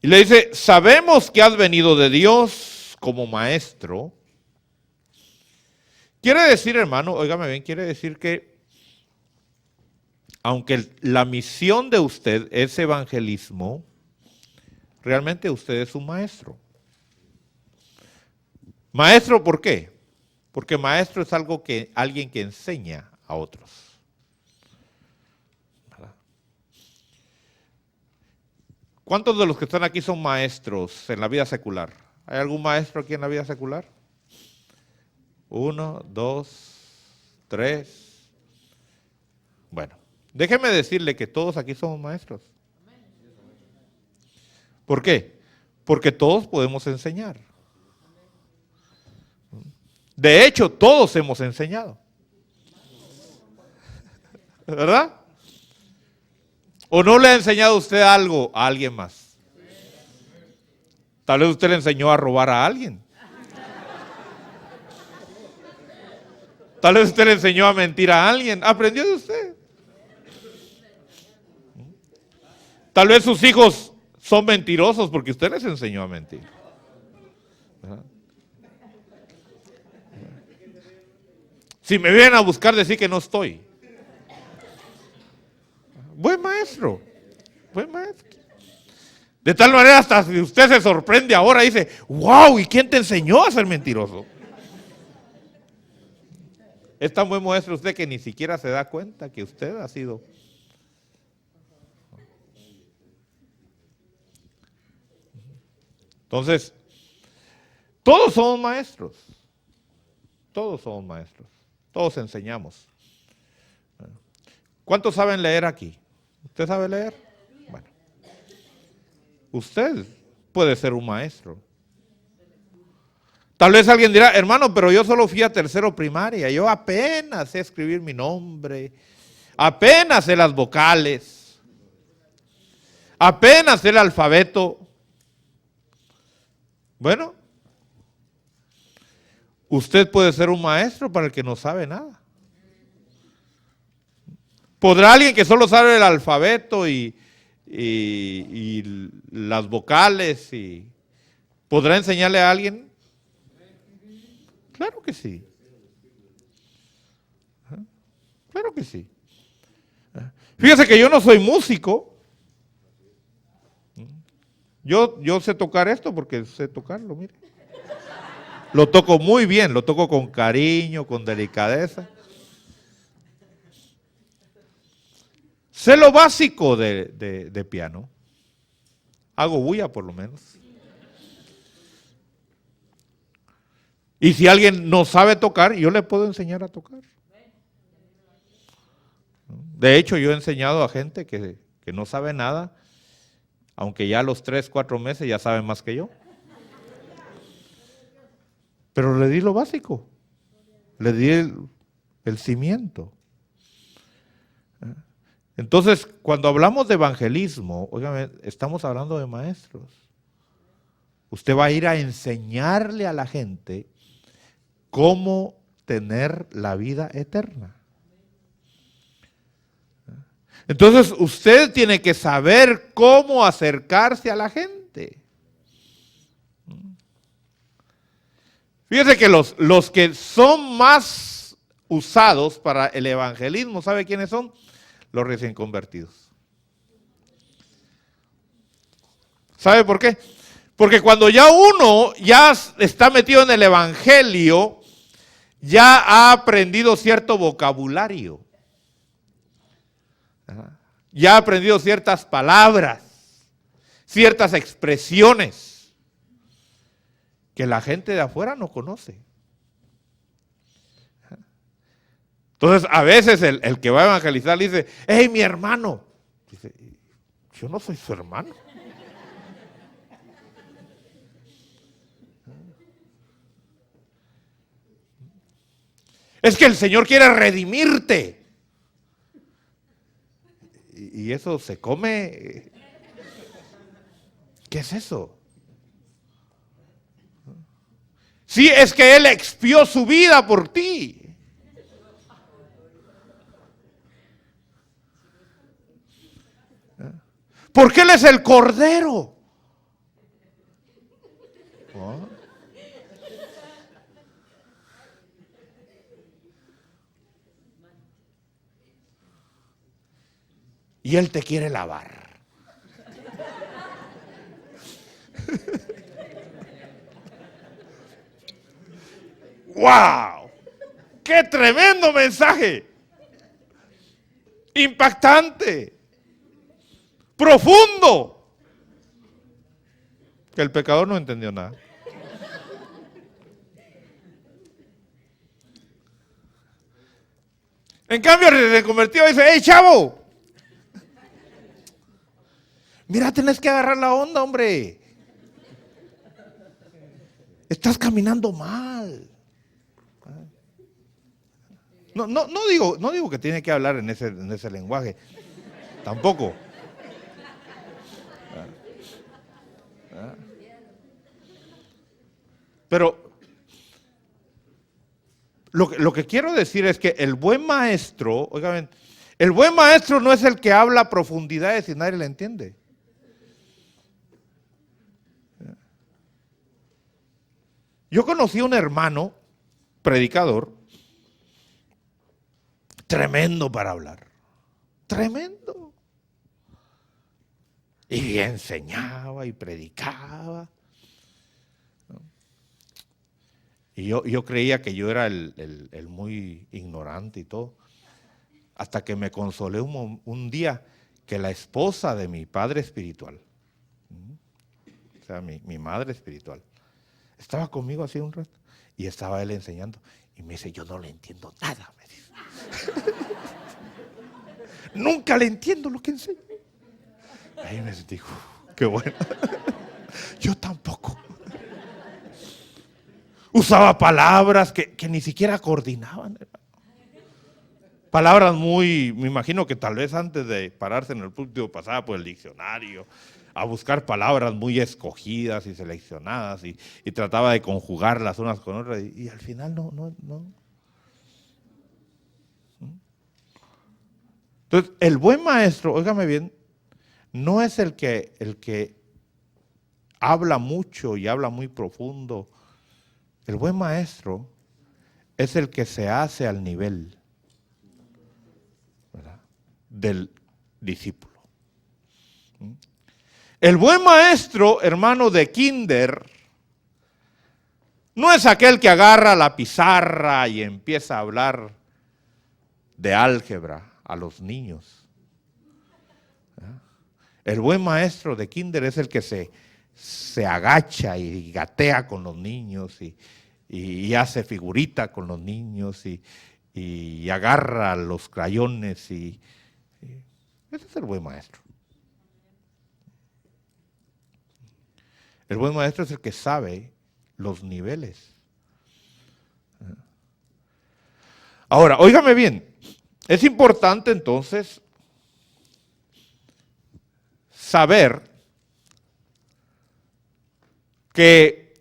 Y le dice, sabemos que has venido de Dios como maestro. Quiere decir, hermano, óigame bien, quiere decir que aunque la misión de usted es evangelismo, realmente usted es un maestro. Maestro, ¿por qué? Porque maestro es alguien que enseña a otros. ¿Cuántos de los que están aquí son maestros en la vida secular? ¿Hay algún maestro aquí en la vida secular? 1, 2, 3. Bueno, Déjeme decirle que todos aquí somos maestros. ¿Por qué? Porque todos podemos enseñar. De hecho, todos hemos enseñado. ¿Verdad? ¿O no le ha enseñado usted algo a alguien más? Tal vez usted le enseñó a robar a alguien. Tal vez usted le enseñó a mentir a alguien. Aprendió de usted. Tal vez sus hijos son mentirosos porque usted les enseñó a mentir. ¿Verdad? Si me vienen a buscar, decir que no estoy. Buen maestro. Buen maestro. De tal manera hasta si usted se sorprende ahora y dice, wow, ¿y quién te enseñó a ser mentiroso? Es tan buen maestro usted que ni siquiera se da cuenta que usted ha sido. Entonces, todos somos maestros. Todos somos maestros. Todos enseñamos. ¿Cuántos saben leer aquí? ¿Usted sabe leer? Bueno. Usted puede ser un maestro. Tal vez alguien dirá, hermano, pero yo solo fui a tercero primaria. Yo apenas sé escribir mi nombre. Apenas sé las vocales. Apenas sé el alfabeto. Bueno, usted puede ser un maestro para el que no sabe nada. ¿Podrá alguien que solo sabe el alfabeto y las vocales podrá enseñarle a alguien? Claro que sí. Claro que sí. Fíjese que yo no soy músico. Yo sé tocar esto porque sé tocarlo, mire. Lo toco muy bien, lo toco con cariño, con delicadeza. Sé lo básico de piano. Hago bulla por lo menos. Y si alguien no sabe tocar, yo le puedo enseñar a tocar. De hecho, yo he enseñado a gente que no sabe nada, aunque ya a los 3, 4 meses ya saben más que yo. Pero le di lo básico. Le di el cimiento. Entonces, cuando hablamos de evangelismo, óigame, estamos hablando de maestros. Usted va a ir a enseñarle a la gente cómo tener la vida eterna. Entonces, usted tiene que saber cómo acercarse a la gente. Fíjese que los que son más usados para el evangelismo, ¿sabe quiénes son? Los recién convertidos. ¿Sabe por qué? Porque cuando ya uno ya está metido en el evangelio, ya ha aprendido cierto vocabulario. Ya ha aprendido ciertas palabras, ciertas expresiones que la gente de afuera no conoce. Entonces, a veces el que va a evangelizar le dice, hey, mi hermano. Dice, yo no soy su hermano. Es que el Señor quiere redimirte. Y eso se come. ¿Qué es eso? Sí, es que Él expió su vida por ti. Porque Él es el Cordero. ¿Oh? Y Él te quiere lavar. ¡Wow! ¡Qué tremendo mensaje! Impactante. Profundo. Que el pecador no entendió nada. En cambio, el convertido dice, hey, chavo, Mira, tenés que agarrar la onda, hombre. Estás caminando mal. No digo que tiene que hablar en ese lenguaje. Tampoco. Pero lo que quiero decir es que el buen maestro, oigan, el buen maestro no es el que habla a profundidades y nadie le entiende. Yo conocí a un hermano, predicador, tremendo para hablar, tremendo. Y enseñaba y predicaba. Y yo creía que yo era el muy ignorante y todo. Hasta que me consolé un día que la esposa de mi padre espiritual, o sea, mi madre espiritual, estaba conmigo así un rato y estaba él enseñando. Y me dice, yo no le entiendo nada, me dice. Nunca le entiendo lo que enseña. Ahí me sentí, qué bueno. Yo tampoco. Usaba palabras que ni siquiera coordinaban. Palabras muy, me imagino que tal vez antes de pararse en el púlpito pasaba por el diccionario a buscar palabras muy escogidas y seleccionadas y trataba de conjugarlas unas con otras y al final no. Entonces, el buen maestro, óigame bien, no es el que habla mucho y habla muy profundo. El buen maestro es el que se hace al nivel, ¿verdad?, del discípulo. El buen maestro, hermano de kinder, no es aquel que agarra la pizarra y empieza a hablar de álgebra a los niños. El buen maestro de kinder es el que se agacha y gatea con los niños y hace figurita con los niños y agarra los crayones ese es el buen maestro. El buen maestro es el que sabe los niveles. Ahora, óigame bien, es importante entonces saber que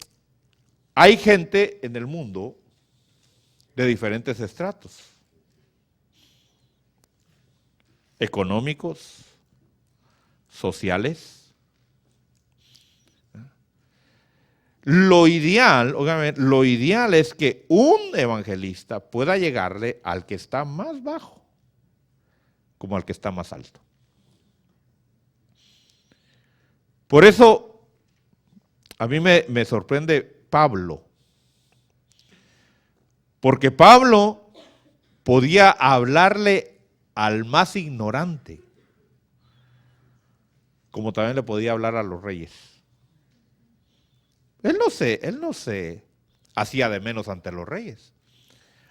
hay gente en el mundo de diferentes estratos, económicos, sociales. Lo ideal, óigame, lo ideal es que un evangelista pueda llegarle al que está más bajo, como al que está más alto. Por eso, a mí me sorprende Pablo, porque Pablo podía hablarle al más ignorante, como también le podía hablar a los reyes. Él no se hacía de menos ante los reyes.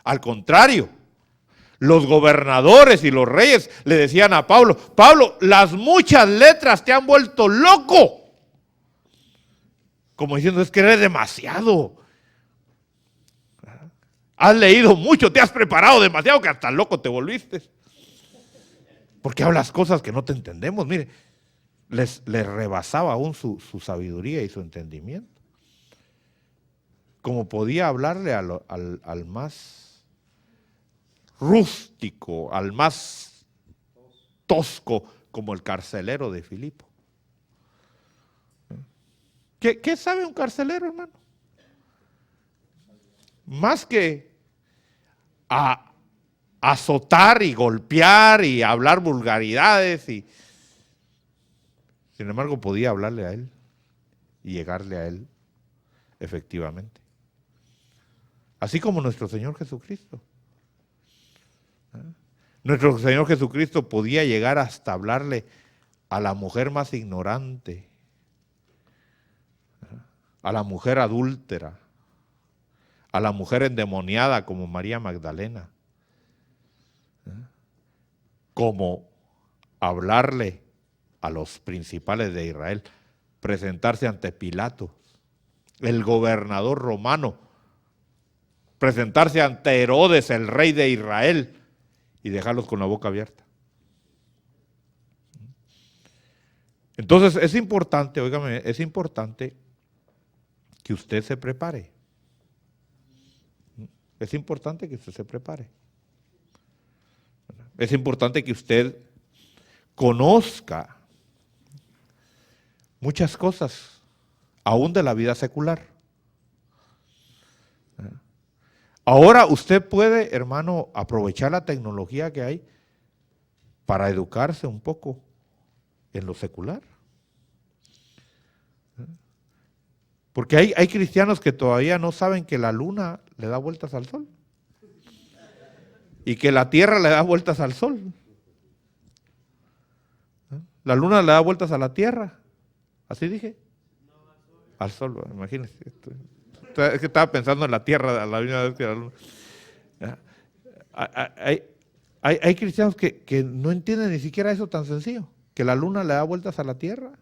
Al contrario, los gobernadores y los reyes le decían a Pablo, Pablo, las muchas letras te han vuelto loco. Como diciendo, es que eres demasiado. Has leído mucho, te has preparado demasiado que hasta loco te volviste. Porque hablas cosas que no te entendemos. Mire, les rebasaba aún su sabiduría y su entendimiento. Como podía hablarle al más rústico, al más tosco, como el carcelero de Filipo. ¿Qué sabe un carcelero, hermano? Más que a azotar y golpear y hablar vulgaridades. Sin embargo, podía hablarle a él y llegarle a él efectivamente. Así como nuestro Señor Jesucristo. Nuestro Señor Jesucristo podía llegar hasta hablarle a la mujer más ignorante, a la mujer adúltera, a la mujer endemoniada como María Magdalena, como hablarle a los principales de Israel, presentarse ante Pilato, el gobernador romano, presentarse ante Herodes, el rey de Israel, y dejarlos con la boca abierta. Entonces es importante, óigame, es importante que usted se prepare. Es importante que usted se prepare. Es importante que usted conozca muchas cosas, aún de la vida secular. Ahora usted puede, hermano, aprovechar la tecnología que hay para educarse un poco en lo secular. Porque hay cristianos que todavía no saben que la luna le da vueltas al sol y que la tierra le da vueltas al sol. La luna le da vueltas a la tierra. ¿Así dije? Al sol, imagínense. Es que estaba pensando en la tierra a la misma vez que la luna. Hay cristianos que no entienden ni siquiera eso tan sencillo, que la luna le da vueltas a la tierra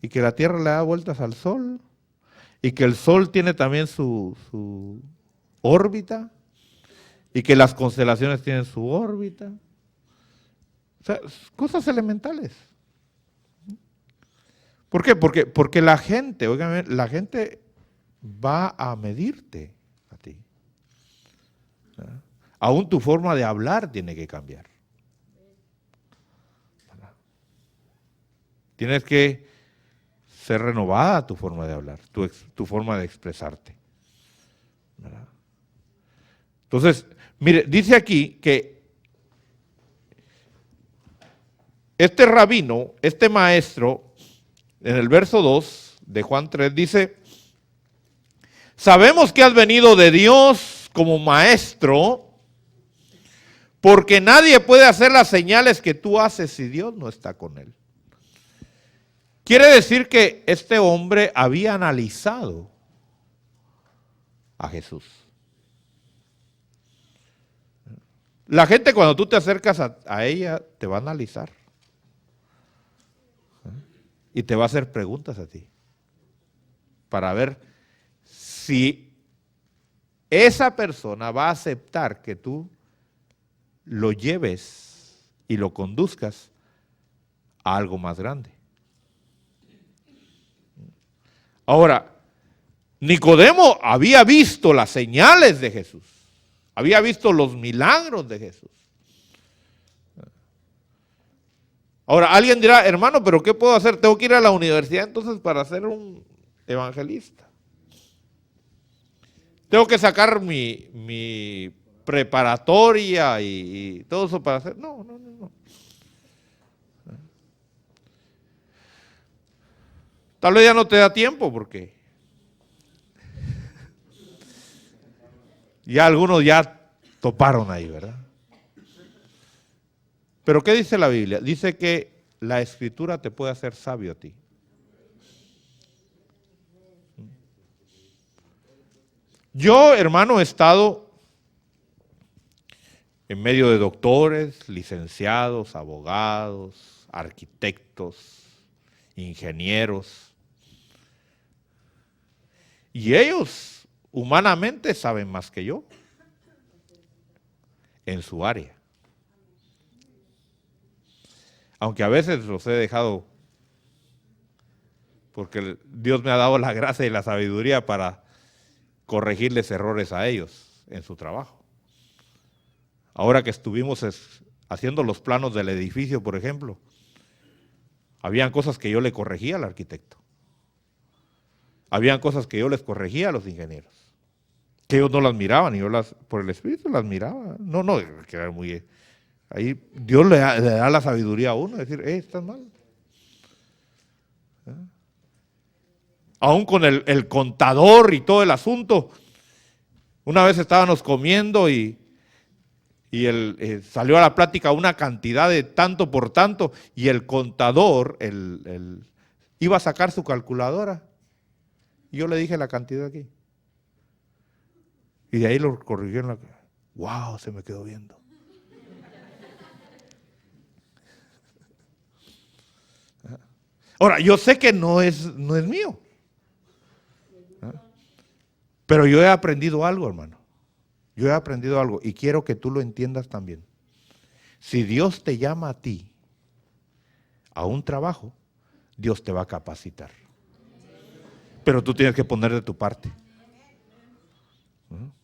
y que la tierra le da vueltas al sol y que el sol tiene también su órbita y que las constelaciones tienen su órbita. O sea, cosas elementales. ¿Por qué? Porque la gente, óigame, la gente va a medirte a ti. Aún tu forma de hablar tiene que cambiar. Tienes que ser renovada tu forma de hablar, tu forma de expresarte. ¿Verdad? Entonces, mire, dice aquí que este rabino, este maestro, en el verso 2 de Juan 3 dice: sabemos que has venido de Dios como maestro, porque nadie puede hacer las señales que tú haces si Dios no está con él. Quiere decir que este hombre había analizado a Jesús. La gente, cuando tú te acercas a ella, te va a analizar. Y te va a hacer preguntas a ti. Para ver si esa persona va a aceptar que tú lo lleves y lo conduzcas a algo más grande. Ahora, Nicodemo había visto las señales de Jesús, había visto los milagros de Jesús. Ahora, alguien dirá: hermano, ¿pero qué puedo hacer? Tengo que ir a la universidad entonces para ser un evangelista. Tengo que sacar mi preparatoria y todo eso para hacer. No. Tal vez ya no te da tiempo porque ya algunos ya toparon ahí, ¿verdad? Pero ¿qué dice la Biblia? Dice que la Escritura te puede hacer sabio a ti. Yo, hermano, he estado en medio de doctores, licenciados, abogados, arquitectos, ingenieros. Y ellos humanamente saben más que yo en su área. Aunque a veces los he dejado, porque Dios me ha dado la gracia y la sabiduría para corregirles errores a ellos en su trabajo. Ahora que estuvimos haciendo los planos del edificio, por ejemplo, habían cosas que yo le corregía al arquitecto. Habían cosas que yo les corregía a los ingenieros, que ellos no las miraban y yo por el Espíritu las miraba. No, que era muy... Ahí Dios le da la sabiduría a uno, decir: estás mal. Aún con el contador y todo el asunto. Una vez estábamos comiendo y salió a la plática una cantidad de tanto por tanto, y el contador iba a sacar su calculadora. Y yo le dije la cantidad aquí. Y de ahí lo corrigió en la... ¡Wow! Se me quedó viendo. Ahora, yo sé que no es mío. Pero yo he aprendido algo, hermano. Yo he aprendido algo y quiero que tú lo entiendas también. Si Dios te llama a ti a un trabajo, Dios te va a capacitar. Pero tú tienes que poner de tu parte.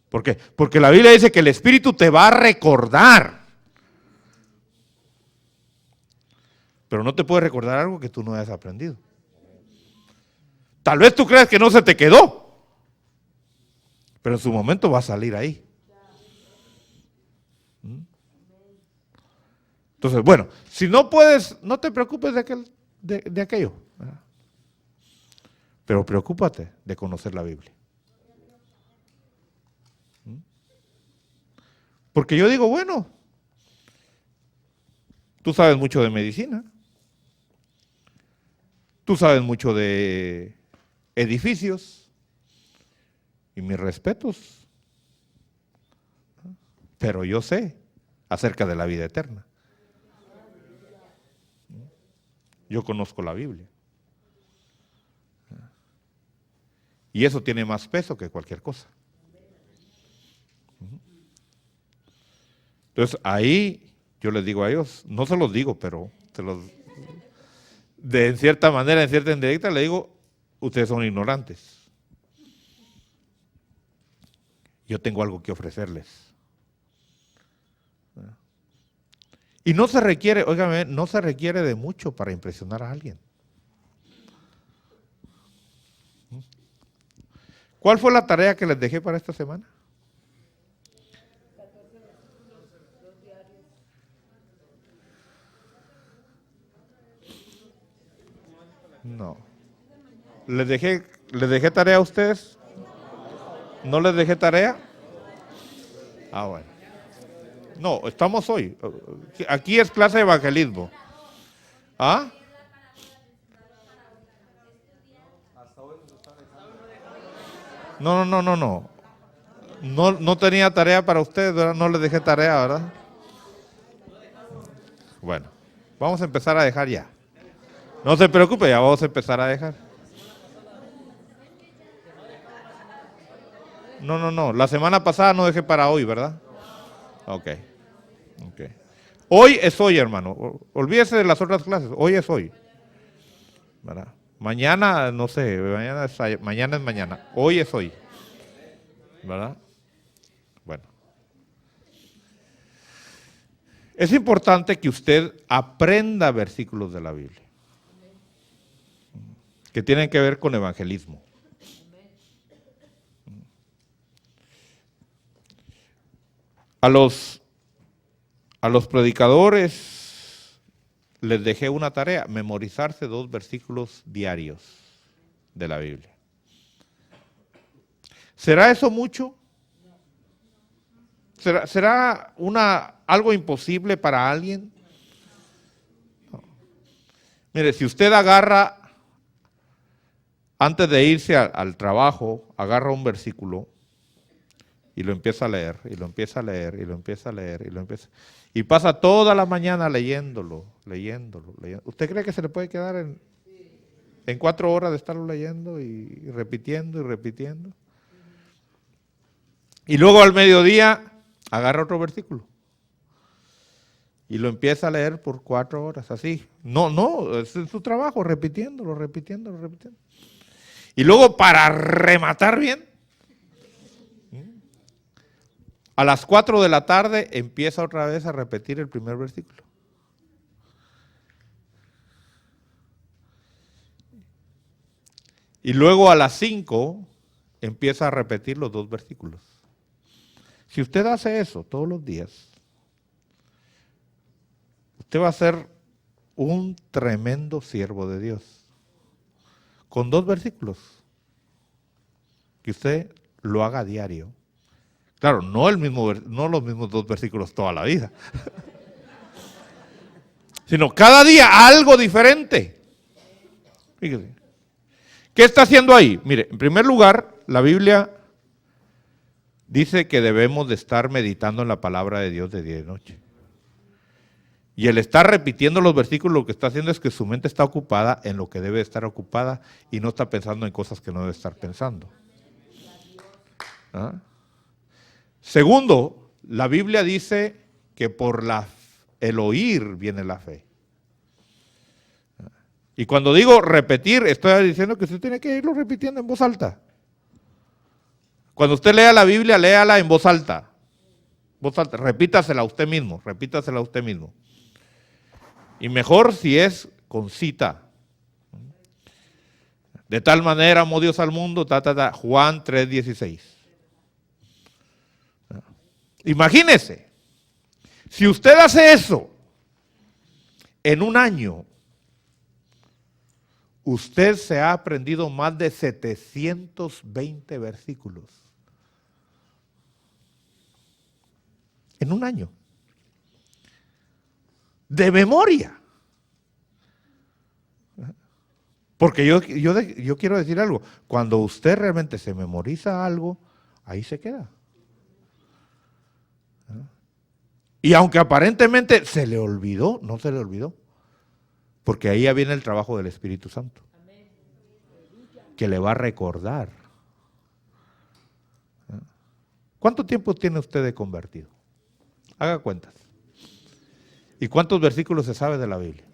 ¿Por qué? Porque la Biblia dice que el Espíritu te va a recordar. Pero no te puede recordar algo que tú no hayas aprendido. Tal vez tú creas que no se te quedó, pero en su momento va a salir ahí. Entonces, bueno, si no puedes, no te preocupes de aquello. Pero preocúpate de conocer la Biblia. Porque yo digo, bueno, tú sabes mucho de medicina. Tú sabes mucho de edificios. Y mis respetos. Pero yo sé acerca de la vida eterna. Yo conozco la Biblia. Y eso tiene más peso que cualquier cosa. Entonces ahí yo les digo a ellos, no se los digo, pero en cierta manera, en cierta indirecta, les digo, ustedes son ignorantes. Yo tengo algo que ofrecerles. Y no se requiere, óigame, no se requiere de mucho para impresionar a alguien. ¿Cuál fue la tarea que les dejé para esta semana? No. ¿Les dejé tarea a ustedes? ¿No les dejé tarea? Ah, bueno. No, estamos hoy. Aquí es clase de evangelismo. ¿Ah? No. No tenía tarea para ustedes, ¿verdad? No les dejé tarea, ¿verdad? Bueno, vamos a empezar a dejar ya. No se preocupe, ya vamos a empezar a dejar. No. La semana pasada no dejé para hoy, ¿verdad? Ok. Hoy es hoy, hermano. Olvídese de las otras clases. Hoy es hoy. ¿Verdad? Mañana, no sé, mañana es mañana. Hoy es hoy. ¿Verdad? Bueno. Es importante que usted aprenda versículos de la Biblia que tienen que ver con evangelismo. A los predicadores les dejé una tarea, memorizarse 2 versículos diarios de la Biblia. ¿Será eso mucho? ¿Será algo imposible para alguien? No. Mire, si usted agarra, antes de irse al trabajo, agarra un versículo y lo empieza a leer, y lo empieza a leer, y lo empieza a leer, y pasa toda la mañana leyéndolo. ¿Usted cree que se le puede quedar en 4 horas de estarlo leyendo y repitiendo? Y luego al mediodía agarra otro versículo y lo empieza a leer por 4 horas, así. No, es su trabajo, repitiéndolo. Y luego para rematar bien, a las 4 de la tarde empieza otra vez a repetir el primer versículo. Y luego a las 5 empieza a repetir los 2 versículos. Si usted hace eso todos los días, usted va a ser un tremendo siervo de Dios. Con 2 versículos. Que usted lo haga a diario. Claro, no los mismos 2 versículos toda la vida. Sino cada día algo diferente. Fíjese. ¿Qué está haciendo ahí? Mire, en primer lugar, la Biblia dice que debemos de estar meditando en la palabra de Dios de día y de noche. Y el estar repitiendo los versículos lo que está haciendo es que su mente está ocupada en lo que debe estar ocupada y no está pensando en cosas que no debe estar pensando. ¿Ah? Segundo, la Biblia dice que por el oír viene la fe. Y cuando digo repetir, estoy diciendo que usted tiene que irlo repitiendo en voz alta. Cuando usted lea la Biblia, léala en voz alta. Voz alta, repítasela a usted mismo, repítasela a usted mismo. Y mejor si es con cita. De tal manera amó Dios al mundo, Juan 3:16. Imagínese, si usted hace eso en un año, usted se ha aprendido más de 720 versículos. En un año. De memoria. Porque yo quiero decir algo. Cuando usted realmente se memoriza algo, ahí se queda. Y aunque aparentemente se le olvidó, no se le olvidó. Porque ahí ya viene el trabajo del Espíritu Santo. Que le va a recordar. ¿Cuánto tiempo tiene usted de convertido? Haga cuentas. ¿Y cuántos versículos se sabe de la Biblia?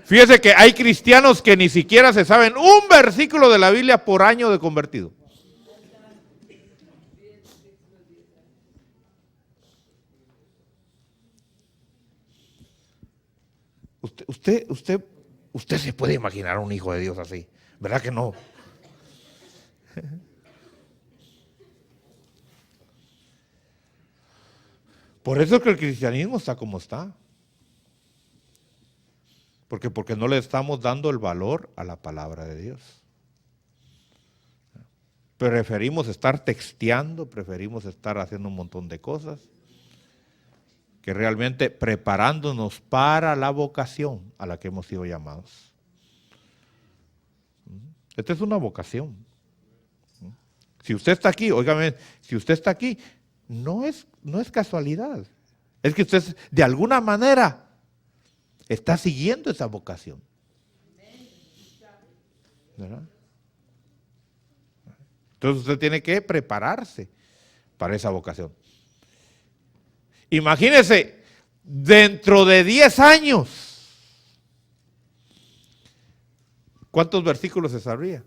Fíjese que hay cristianos que ni siquiera se saben un versículo de la Biblia por año de convertido. Usted se puede imaginar un hijo de Dios así, ¿verdad que no? Por eso es que el cristianismo está como está. Porque no le estamos dando el valor a la palabra de Dios. Preferimos estar texteando, preferimos estar haciendo un montón de cosas, que realmente preparándonos para la vocación a la que hemos sido llamados. Esta es una vocación. Si usted está aquí, óigame, si usted está aquí, no es casualidad. Es que usted de alguna manera está siguiendo esa vocación. ¿Verdad? Entonces usted tiene que prepararse para esa vocación. Imagínese, dentro de 10 años, ¿cuántos versículos se sabría?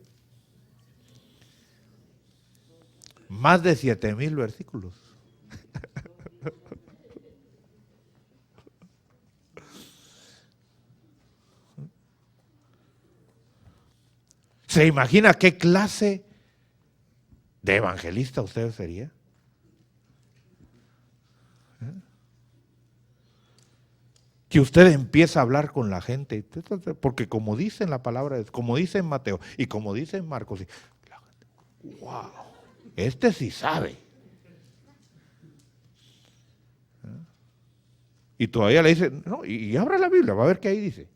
Más de 7,000 versículos. ¿Se imagina qué clase de evangelista usted sería? Que usted empieza a hablar con la gente, porque como dice en la palabra, como dice en Mateo y como dice en Marcos, wow, este sí sabe. Y todavía le dice, no, y abra la Biblia, va a ver qué ahí dice.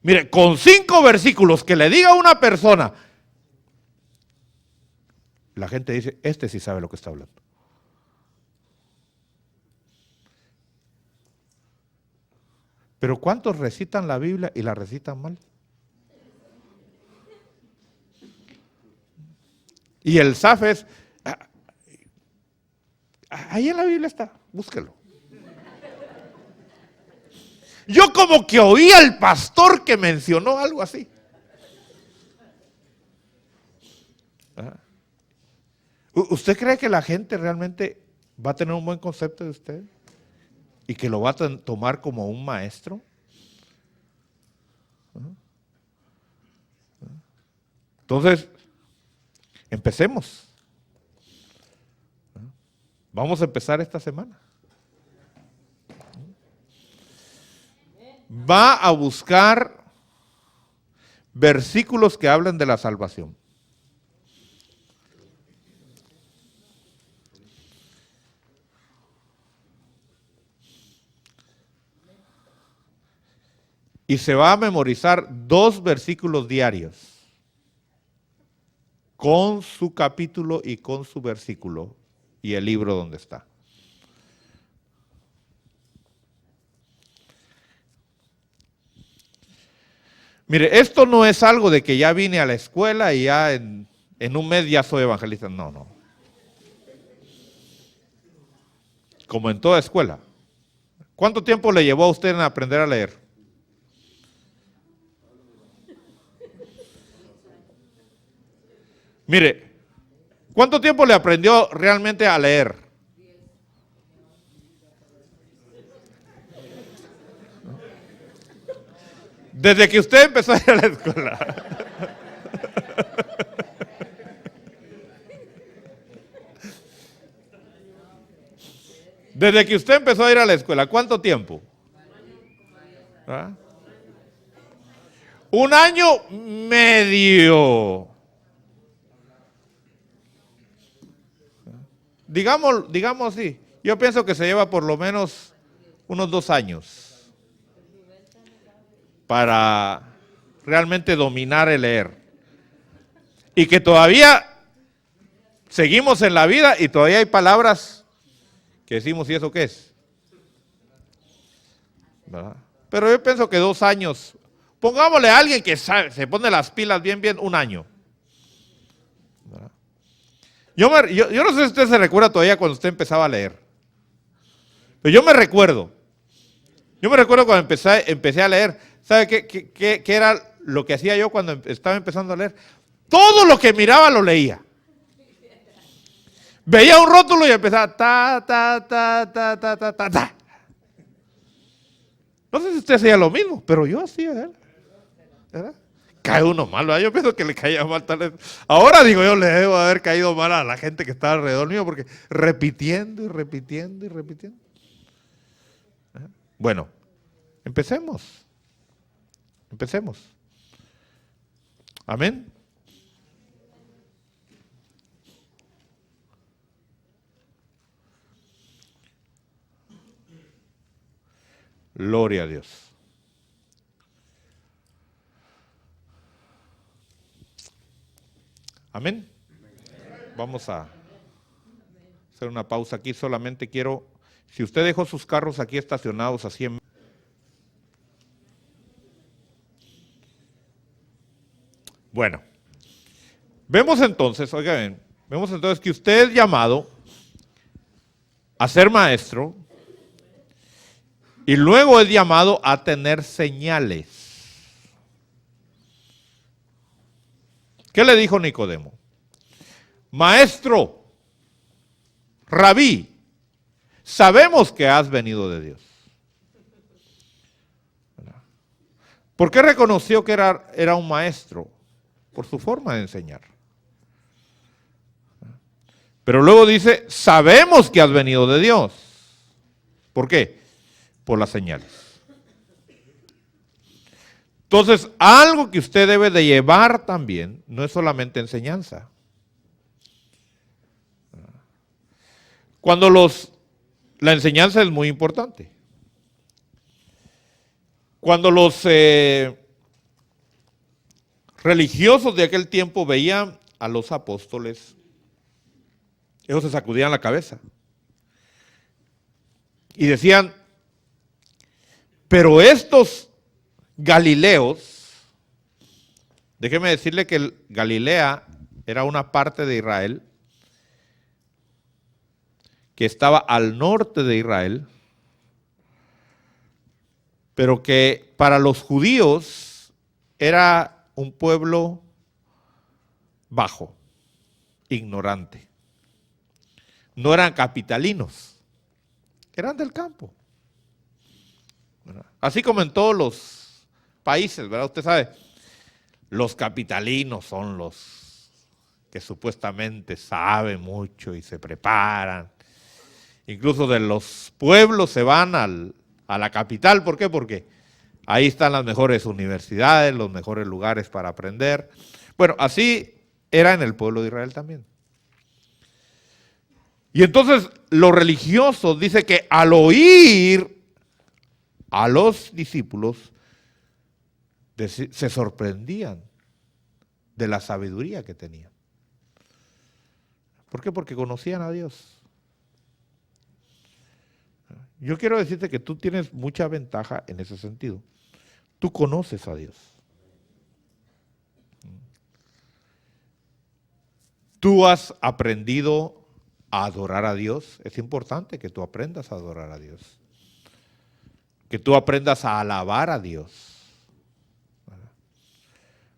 Mire, con 5 versículos que le diga a una persona, la gente dice, este sí sabe lo que está hablando. Pero ¿cuántos recitan la Biblia y la recitan mal? Y el SAF es, ahí en la Biblia está, búsquelo. Yo como que oí al pastor que mencionó algo así. ¿Usted cree que la gente realmente va a tener un buen concepto de usted? ¿Y que lo va a tomar como un maestro? Entonces, empecemos. Vamos a empezar esta semana. Va a buscar versículos que hablan de la salvación. Y se va a memorizar 2 versículos diarios, con su capítulo y con su versículo y el libro donde está. Mire, esto no es algo de que ya vine a la escuela y ya en un mes ya soy evangelista. No, no. Como en toda escuela. ¿Cuánto tiempo le llevó a usted en aprender a leer? Mire, ¿cuánto tiempo le aprendió realmente a leer? Desde que usted empezó a ir a la escuela. Desde que usted empezó a ir a la escuela, ¿cuánto tiempo? ¿Ah? 1 año medio. Digamos así. Yo pienso que se lleva por lo menos unos 2 años para realmente dominar el leer. Y que todavía seguimos en la vida y todavía hay palabras que decimos, ¿y eso qué es? ¿Verdad? Pero yo pienso que 2 años, pongámosle a alguien que sabe, se pone las pilas bien, 1 año. ¿Verdad? Yo no sé si usted se recuerda todavía cuando usted empezaba a leer. Pero yo me recuerdo cuando empecé a leer. ¿Sabe qué era lo que hacía yo cuando estaba empezando a leer? Todo lo que miraba lo leía. Veía un rótulo y empezaba ta. No sé si usted hacía lo mismo, pero yo hacía, ¿verdad? Cae uno mal, ¿verdad? Yo pienso que le caía mal tal vez. Ahora digo yo, le debo haber caído mal a la gente que estaba alrededor mío, porque repitiendo. Bueno, empecemos. Amén. Gloria a Dios. Amén. Vamos a hacer una pausa aquí. Solamente quiero, si usted dejó sus carros aquí estacionados así en... Bueno, vemos entonces que usted es llamado a ser maestro y luego es llamado a tener señales. ¿Qué le dijo Nicodemo? Maestro, rabí, sabemos que has venido de Dios. ¿Por qué reconoció que era un maestro? Por su forma de enseñar. Pero luego dice, sabemos que has venido de Dios. ¿Por qué? Por las señales. Entonces, algo que usted debe de llevar también, no es solamente enseñanza. La enseñanza es muy importante. Cuando los religiosos de aquel tiempo veían a los apóstoles, ellos se sacudían la cabeza y decían, pero estos Galileos, déjeme decirle que Galilea era una parte de Israel que estaba al norte de Israel, pero que para los judíos era un pueblo bajo, ignorante. No eran capitalinos, eran del campo. Así como en todos los países, ¿verdad? Usted sabe, los capitalinos son los que supuestamente saben mucho y se preparan. Incluso de los pueblos se van a la capital. ¿Por qué? Porque ahí están las mejores universidades, los mejores lugares para aprender. Bueno, así era en el pueblo de Israel también. Y entonces los religiosos dice que al oír a los discípulos se sorprendían de la sabiduría que tenían. ¿Por qué? Porque conocían a Dios. Yo quiero decirte que tú tienes mucha ventaja en ese sentido. Tú conoces a Dios. Tú has aprendido a adorar a Dios. Es importante que tú aprendas a adorar a Dios. Que tú aprendas a alabar a Dios.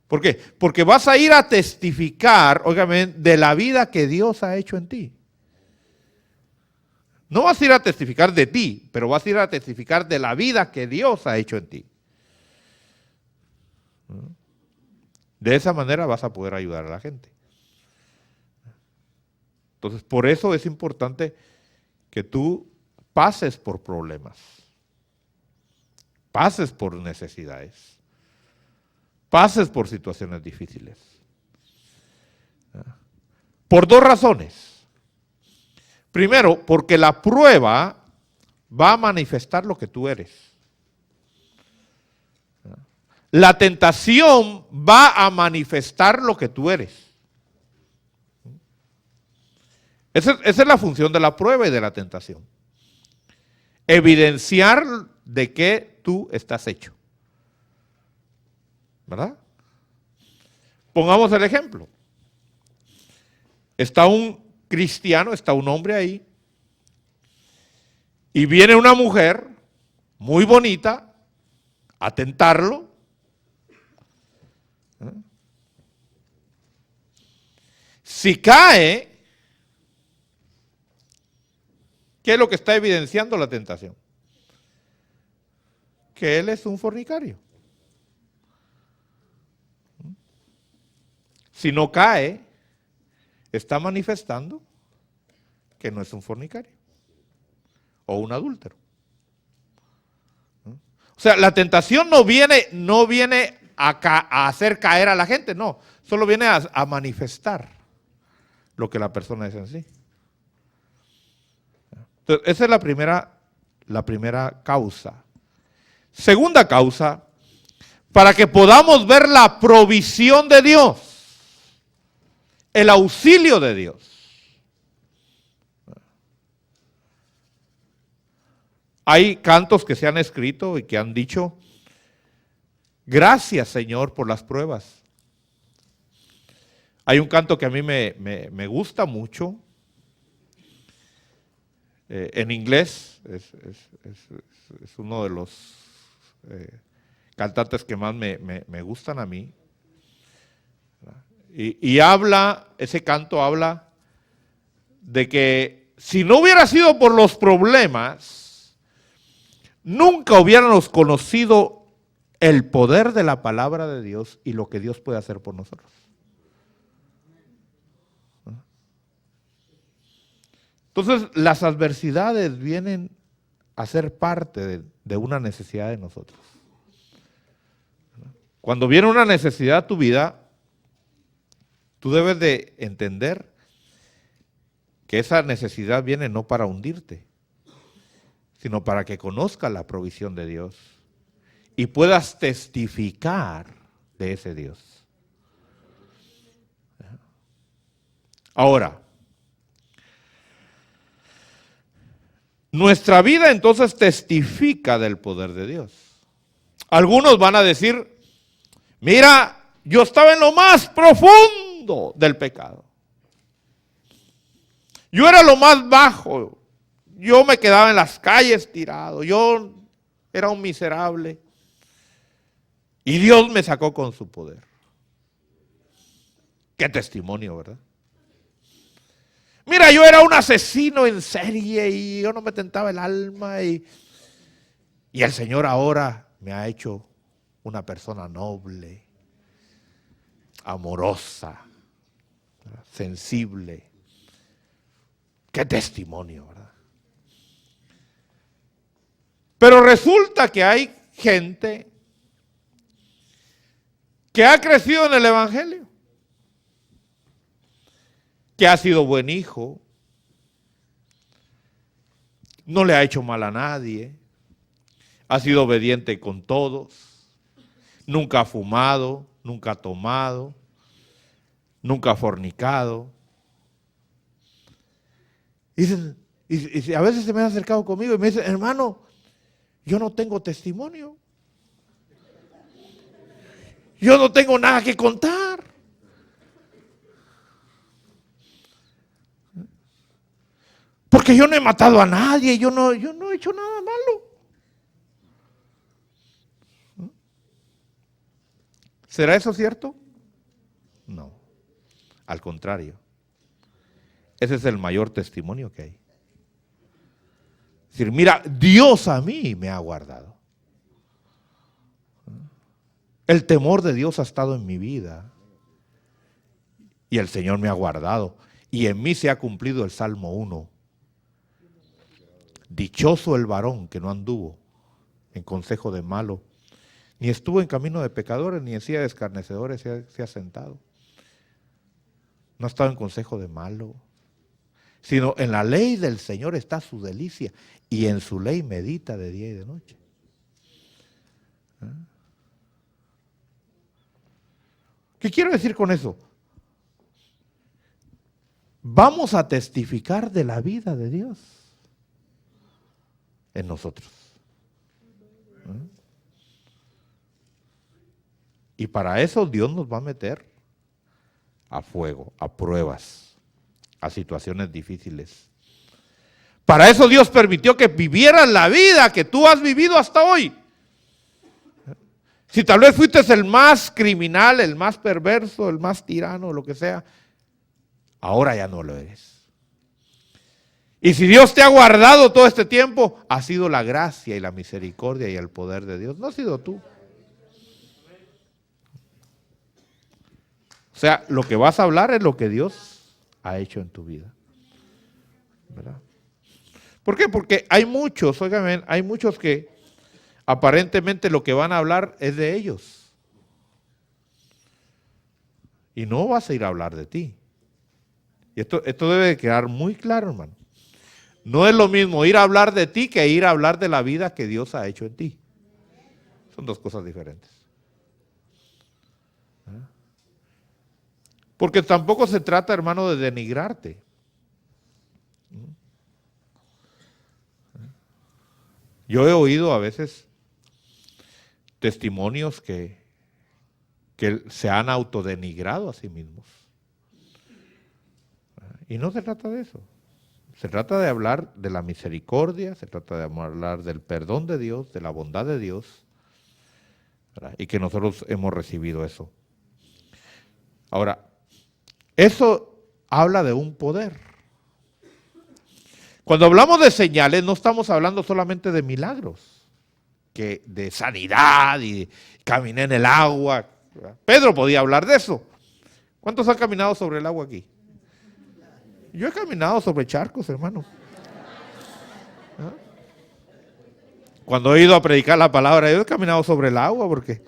¿Por qué? Porque vas a ir a testificar, óigame, de la vida que Dios ha hecho en ti. No vas a ir a testificar de ti, pero vas a ir a testificar de la vida que Dios ha hecho en ti. De esa manera vas a poder ayudar a la gente. Entonces, por eso es importante que tú pases por problemas, pases por necesidades, pases por situaciones difíciles. Por dos razones. Primero, porque la prueba va a manifestar lo que tú eres. La tentación va a manifestar lo que tú eres. Esa es la función de la prueba y de la tentación. Evidenciar de qué tú estás hecho. ¿Verdad? Pongamos el ejemplo. Está un cristiano, está un hombre ahí, y viene una mujer muy bonita a tentarlo. Si cae, ¿qué es lo que está evidenciando la tentación? Que él es un fornicario. Si no cae, está manifestando que no es un fornicario o un adúltero. O sea, la tentación no viene a hacer caer a la gente, no, solo viene a manifestar lo que la persona es en sí. Entonces, esa es la primera causa. Segunda causa, para que podamos ver la provisión de Dios. El auxilio de Dios. Hay cantos que se han escrito y que han dicho, gracias Señor por las pruebas. Hay un canto que a mí me gusta mucho, en inglés, es uno de los cantantes que más me gustan a mí. Y ese canto habla de que si no hubiera sido por los problemas, nunca hubiéramos conocido el poder de la palabra de Dios y lo que Dios puede hacer por nosotros. Entonces, las adversidades vienen a ser parte de una necesidad de nosotros. Cuando viene una necesidad a tu vida, tú debes de entender que esa necesidad viene no para hundirte, sino para que conozcas la provisión de Dios y puedas testificar de ese Dios. Ahora, nuestra vida entonces testifica del poder de Dios. Algunos van a decir, mira, yo estaba en lo más profundo del pecado. Yo era lo más bajo. Yo me quedaba en las calles tirado. Yo era un miserable. Y Dios me sacó con su poder. Qué testimonio, ¿verdad? Mira, yo era un asesino en serie y yo no me tentaba el alma y el Señor ahora me ha hecho una persona noble, amorosa, sensible. Qué testimonio, ¿verdad? Pero resulta que hay gente que ha crecido en el Evangelio, que ha sido buen hijo, no le ha hecho mal a nadie, ha sido obediente con todos, nunca ha fumado, nunca ha tomado, nunca ha fornicado. Y a veces se me han acercado conmigo y me dicen, hermano, yo no tengo testimonio. Yo no tengo nada que contar. Porque yo no he matado a nadie, yo no he hecho nada malo. ¿Será eso cierto? No, al contrario. Ese es el mayor testimonio que hay. Es decir, mira, Dios a mí me ha guardado. El temor de Dios ha estado en mi vida. Y el Señor me ha guardado. Y en mí se ha cumplido el Salmo 1. Dichoso el varón que no anduvo en consejo de malo, ni estuvo en camino de pecadores, ni en silla de escarnecedores se ha sentado. No ha estado en consejo de malo, sino en la ley del Señor está su delicia, y en su ley medita de día y de noche. ¿Qué quiero decir con eso? Vamos a testificar de la vida de Dios en nosotros. Y para eso Dios nos va a meter a fuego, a pruebas, a situaciones difíciles. Para eso Dios permitió que vivieras la vida que tú has vivido hasta hoy. Si tal vez fuiste el más criminal, el más perverso, el más tirano, lo que sea, ahora ya no lo eres. Y si Dios te ha guardado todo este tiempo, ha sido la gracia y la misericordia y el poder de Dios. No has sido tú. O sea, lo que vas a hablar es lo que Dios ha hecho en tu vida. ¿Verdad? ¿Por qué? Porque hay muchos, óigame, hay muchos que aparentemente lo que van a hablar es de ellos. Y no vas a ir a hablar de ti. Y esto debe de quedar muy claro, hermano. No es lo mismo ir a hablar de ti que ir a hablar de la vida que Dios ha hecho en ti. Son dos cosas diferentes. Porque tampoco se trata, hermano, de denigrarte. Yo he oído a veces testimonios que se han autodenigrado a sí mismos. Y no se trata de eso. Se trata de hablar de la misericordia, se trata de hablar del perdón de Dios, de la bondad de Dios, ¿verdad? Y que nosotros hemos recibido eso. Ahora, eso habla de un poder. Cuando hablamos de señales, no estamos hablando solamente de milagros, que de sanidad y caminé en el agua. ¿Verdad? Pedro podía hablar de eso. ¿Cuántos han caminado sobre el agua aquí? Yo he caminado sobre charcos, hermano. ¿Ah? Cuando he ido a predicar la palabra, yo he caminado sobre el agua porque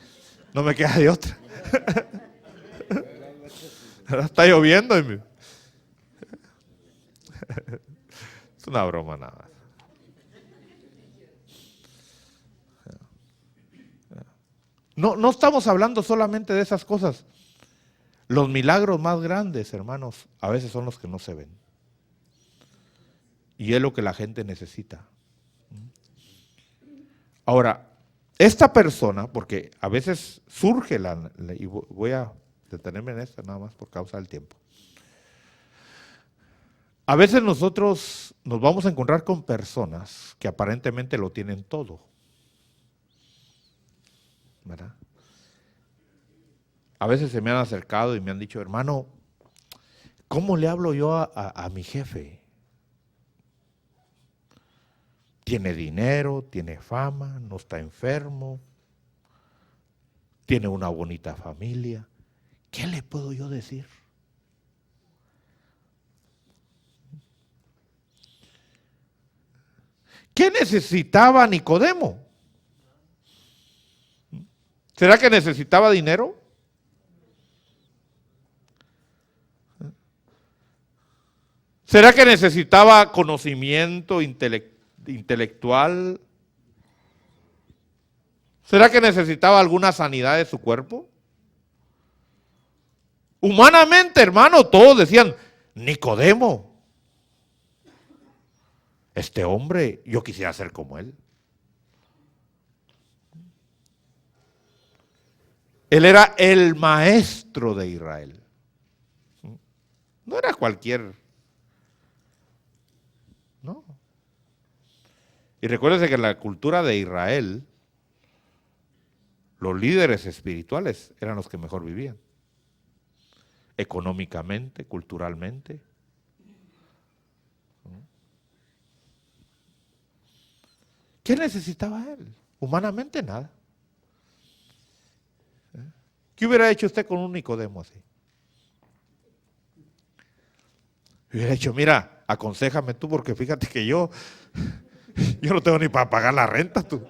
no me queda de otra. Ahora está lloviendo. Es una broma nada. No estamos hablando solamente de esas cosas. Los milagros más grandes, hermanos, a veces son los que no se ven. Y es lo que la gente necesita. Ahora, esta persona, porque a veces surge y voy a detenerme en esta nada más por causa del tiempo. A veces nosotros nos vamos a encontrar con personas que aparentemente lo tienen todo. ¿Verdad? A veces se me han acercado y me han dicho, hermano, ¿cómo le hablo yo a mi jefe? Tiene dinero, tiene fama, no está enfermo, tiene una bonita familia. ¿Qué le puedo yo decir? ¿Qué necesitaba Nicodemo? ¿Será que necesitaba dinero? ¿Será que necesitaba conocimiento intelectual? ¿Será que necesitaba alguna sanidad de su cuerpo? Humanamente, hermano, todos decían, Nicodemo, este hombre, yo quisiera ser como él. Él era el maestro de Israel. No era cualquier Y recuérdese que en la cultura de Israel, los líderes espirituales eran los que mejor vivían. Económicamente, culturalmente. ¿Qué necesitaba él? Humanamente nada. ¿Qué hubiera hecho usted con un Nicodemo así? Hubiera dicho, mira, aconséjame tú porque fíjate que yo no tengo ni para pagar la renta tú.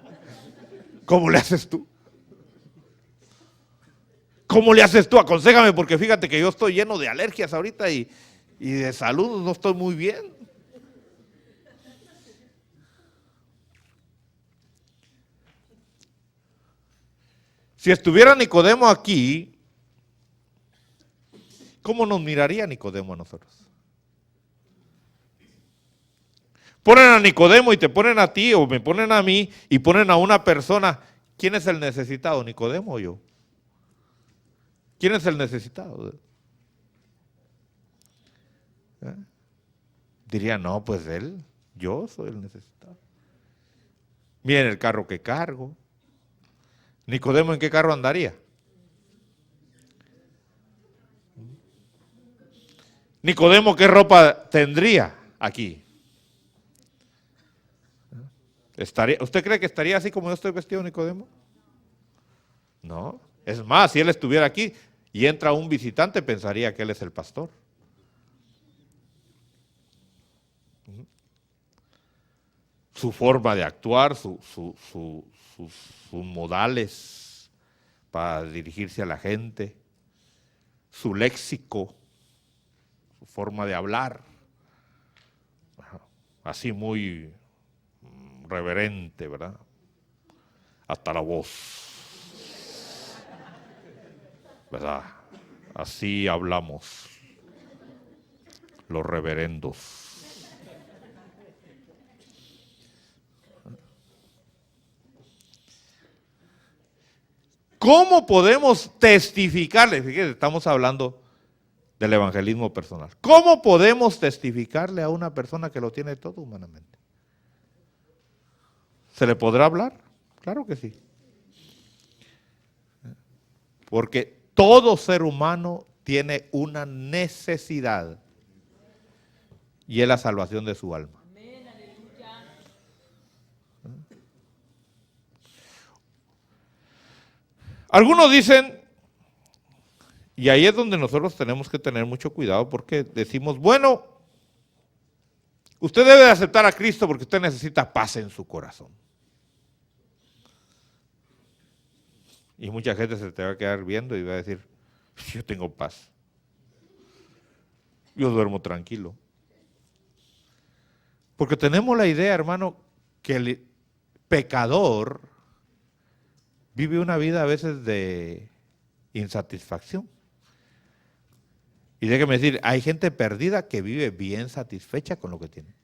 ¿Cómo le haces tú? ¿Cómo le haces tú? Aconséjame porque fíjate que yo estoy lleno de alergias ahorita y de salud no estoy muy bien. Si estuviera Nicodemo aquí, ¿cómo nos miraría Nicodemo a nosotros? Ponen a Nicodemo y te ponen a ti o me ponen a mí y ponen a una persona. ¿Quién es el necesitado, Nicodemo o yo? ¿Quién es el necesitado? Diría, no, pues él, yo soy el necesitado. Miren el carro que cargo. Nicodemo, ¿en qué carro andaría? Nicodemo, ¿qué ropa tendría aquí? ¿Usted cree que estaría así como yo estoy vestido, Nicodemo? No. Es más, si él estuviera aquí y entra un visitante, pensaría que él es el pastor. Su forma de actuar, sus modales para dirigirse a la gente, su léxico, su forma de hablar, así muy reverente, ¿verdad? Hasta la voz, ¿verdad? Así hablamos los reverendos. ¿Cómo podemos testificarle? Fíjense, estamos hablando del evangelismo personal. ¿Cómo podemos testificarle a una persona que lo tiene todo humanamente? ¿Se le podrá hablar? Claro que sí. Porque todo ser humano tiene una necesidad y es la salvación de su alma. Algunos dicen, y ahí es donde nosotros tenemos que tener mucho cuidado porque decimos, bueno, usted debe de aceptar a Cristo porque usted necesita paz en su corazón. Y mucha gente se te va a quedar viendo y va a decir, yo tengo paz. Yo duermo tranquilo. Porque tenemos la idea, hermano, que el pecador vive una vida a veces de insatisfacción. Y déjeme decir, hay gente perdida que vive bien satisfecha con lo que tiene.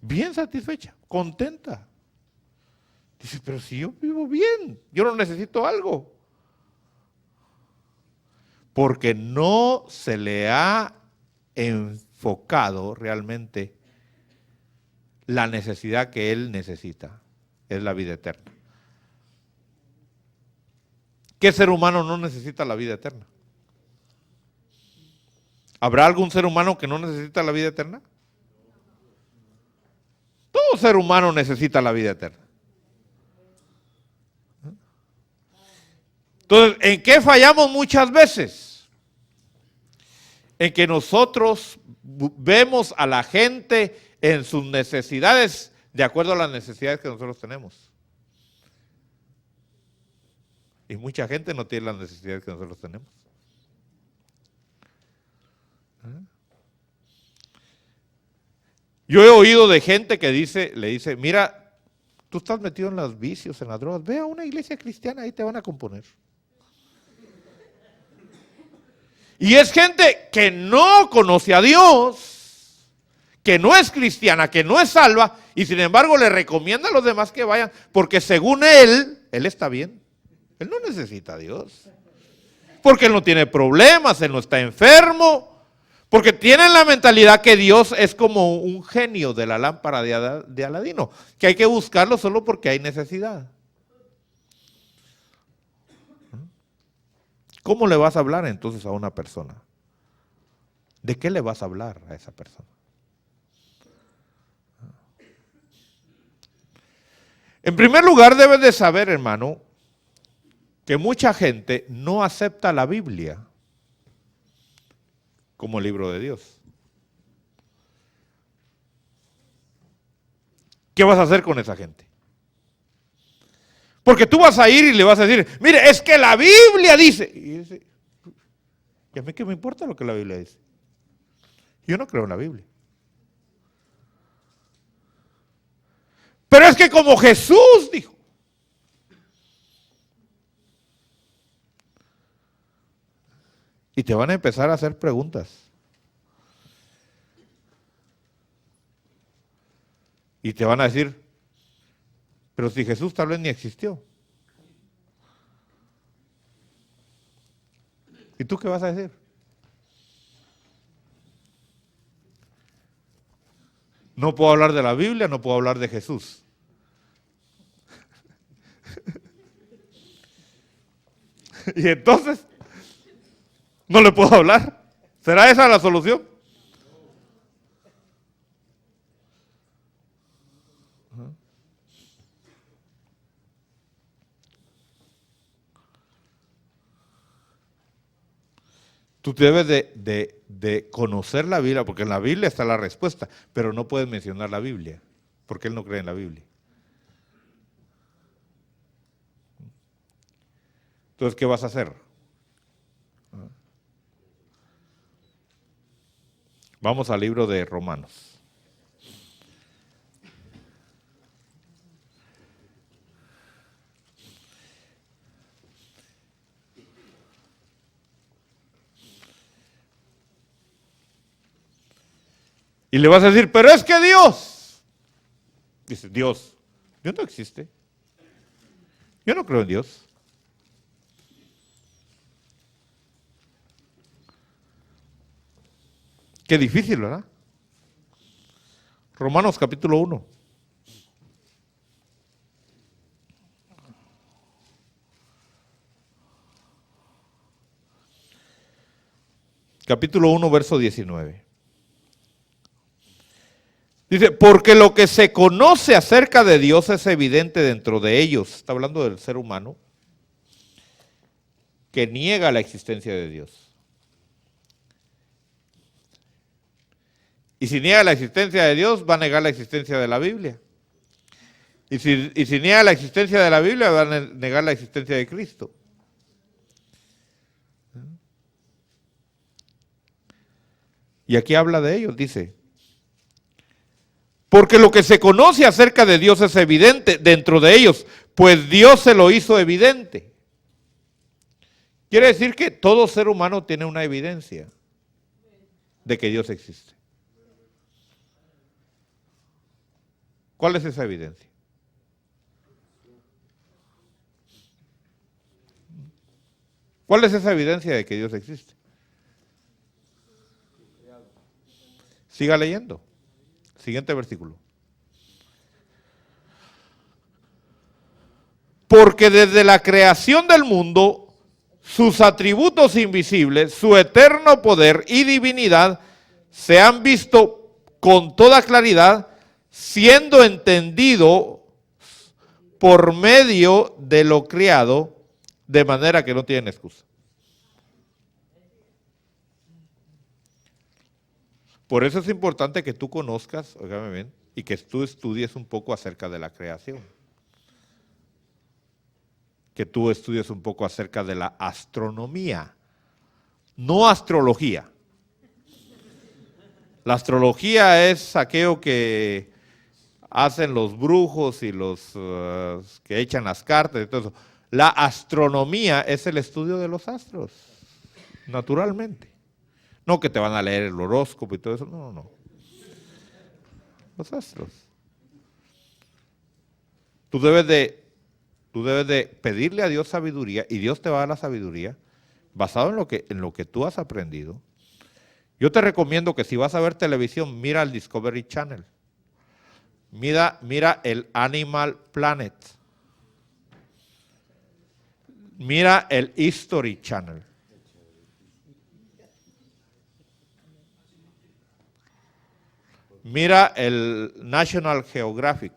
Bien satisfecha, contenta. Dice, pero si yo vivo bien, yo no necesito algo. Porque no se le ha enfocado realmente la necesidad que él necesita, es la vida eterna. ¿Qué ser humano no necesita la vida eterna? ¿Habrá algún ser humano que no necesita la vida eterna? Todo ser humano necesita la vida eterna. Entonces, ¿en qué fallamos muchas veces? En que nosotros vemos a la gente en sus necesidades de acuerdo a las necesidades que nosotros tenemos. Y mucha gente no tiene las necesidades que nosotros tenemos. Yo he oído de gente que le dice, mira, tú estás metido en los vicios, en las drogas, ve a una iglesia cristiana, ahí te van a componer. Y es gente que no conoce a Dios, que no es cristiana, que no es salva, y sin embargo le recomienda a los demás que vayan, porque según él está bien. Él no necesita a Dios. Porque él no tiene problemas, él no está enfermo, Porque tienen la mentalidad que Dios es como un genio de la lámpara de Aladino, que hay que buscarlo solo porque hay necesidad. ¿Cómo le vas a hablar entonces a una persona? ¿De qué le vas a hablar a esa persona? En primer lugar, debes de saber, hermano, que mucha gente no acepta la Biblia como libro de Dios. ¿Qué vas a hacer con esa gente? Porque tú vas a ir y le vas a decir, mire, es que la Biblia dice. ¿Y a mí qué me importa lo que la Biblia dice? Yo no creo en la Biblia. Pero es que como Jesús dijo. Y te van a empezar a hacer preguntas. Y te van a decir, pero si Jesús tal vez ni existió. ¿Y tú qué vas a decir? No puedo hablar de la Biblia, no puedo hablar de Jesús. Y entonces, no le puedo hablar. ¿Será esa la solución? Tú debes de conocer la Biblia, porque en la Biblia está la respuesta, pero no puedes mencionar la Biblia, porque él no cree en la Biblia. Entonces, ¿qué vas a hacer? Vamos al libro de Romanos. Y le vas a decir, pero es que Dios. Dice, Dios no existe. Yo no creo en Dios. Qué difícil, ¿verdad? Romanos capítulo 1. Capítulo 1, verso 19. Dice, porque lo que se conoce acerca de Dios es evidente dentro de ellos. Está hablando del ser humano que niega la existencia de Dios. Y si niega la existencia de Dios, va a negar la existencia de la Biblia. Y si niega la existencia de la Biblia, va a negar la existencia de Cristo. Y aquí habla de ellos, dice, porque lo que se conoce acerca de Dios es evidente dentro de ellos, pues Dios se lo hizo evidente. Quiere decir que todo ser humano tiene una evidencia de que Dios existe. ¿Cuál es esa evidencia? ¿Cuál es esa evidencia de que Dios existe? Siga leyendo. Siguiente versículo. Porque desde la creación del mundo, sus atributos invisibles, su eterno poder y divinidad se han visto con toda claridad, siendo entendido por medio de lo creado, de manera que no tienen excusa. Por eso es importante que tú conozcas, óigame bien, y que tú estudies un poco acerca de la creación. Que tú estudies un poco acerca de la astronomía, no astrología. La astrología es aquello que hacen los brujos y los que echan las cartas y todo eso. La astronomía es el estudio de los astros, naturalmente. No que te van a leer el horóscopo y todo eso, no. Los astros. Tú debes de pedirle a Dios sabiduría y Dios te va a dar la sabiduría basado en lo que tú has aprendido Yo te recomiendo que si vas a ver televisión, mira el Discovery Channel. Mira el Animal Planet. Mira el History Channel. Mira el National Geographic.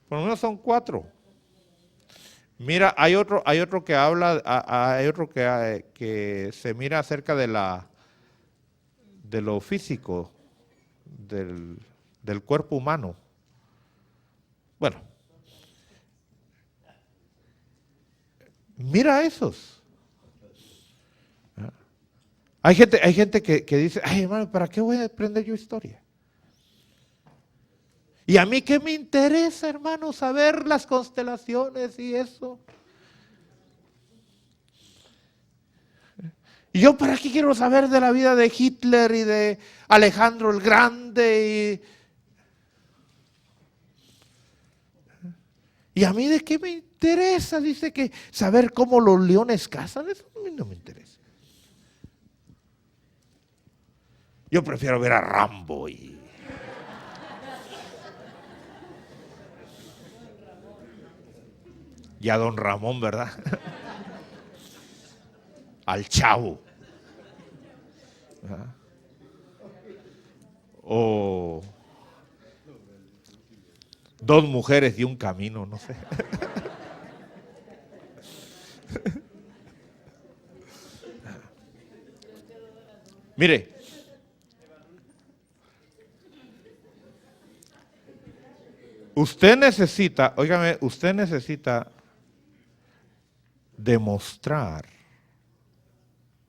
Por lo menos son 4. Mira, hay otro que habla, hay otro que se mira acerca de lo físico del cuerpo humano. Bueno, mira esos. Hay gente que dice, ay hermano, ¿para qué voy a aprender yo historia? ¿Y a mí qué me interesa, hermano, saber las constelaciones y eso? ¿Y yo para qué quiero saber de la vida de Hitler y de Alejandro el Grande? ¿Y a mí de qué me interesa? Dice que saber cómo los leones cazan, eso a mí no me interesa. Yo prefiero ver a Rambo y a Don Ramón, ¿verdad? Al Chavo. ¿Verdad? O 2 mujeres y un camino, no sé. Mire, usted necesita demostrar,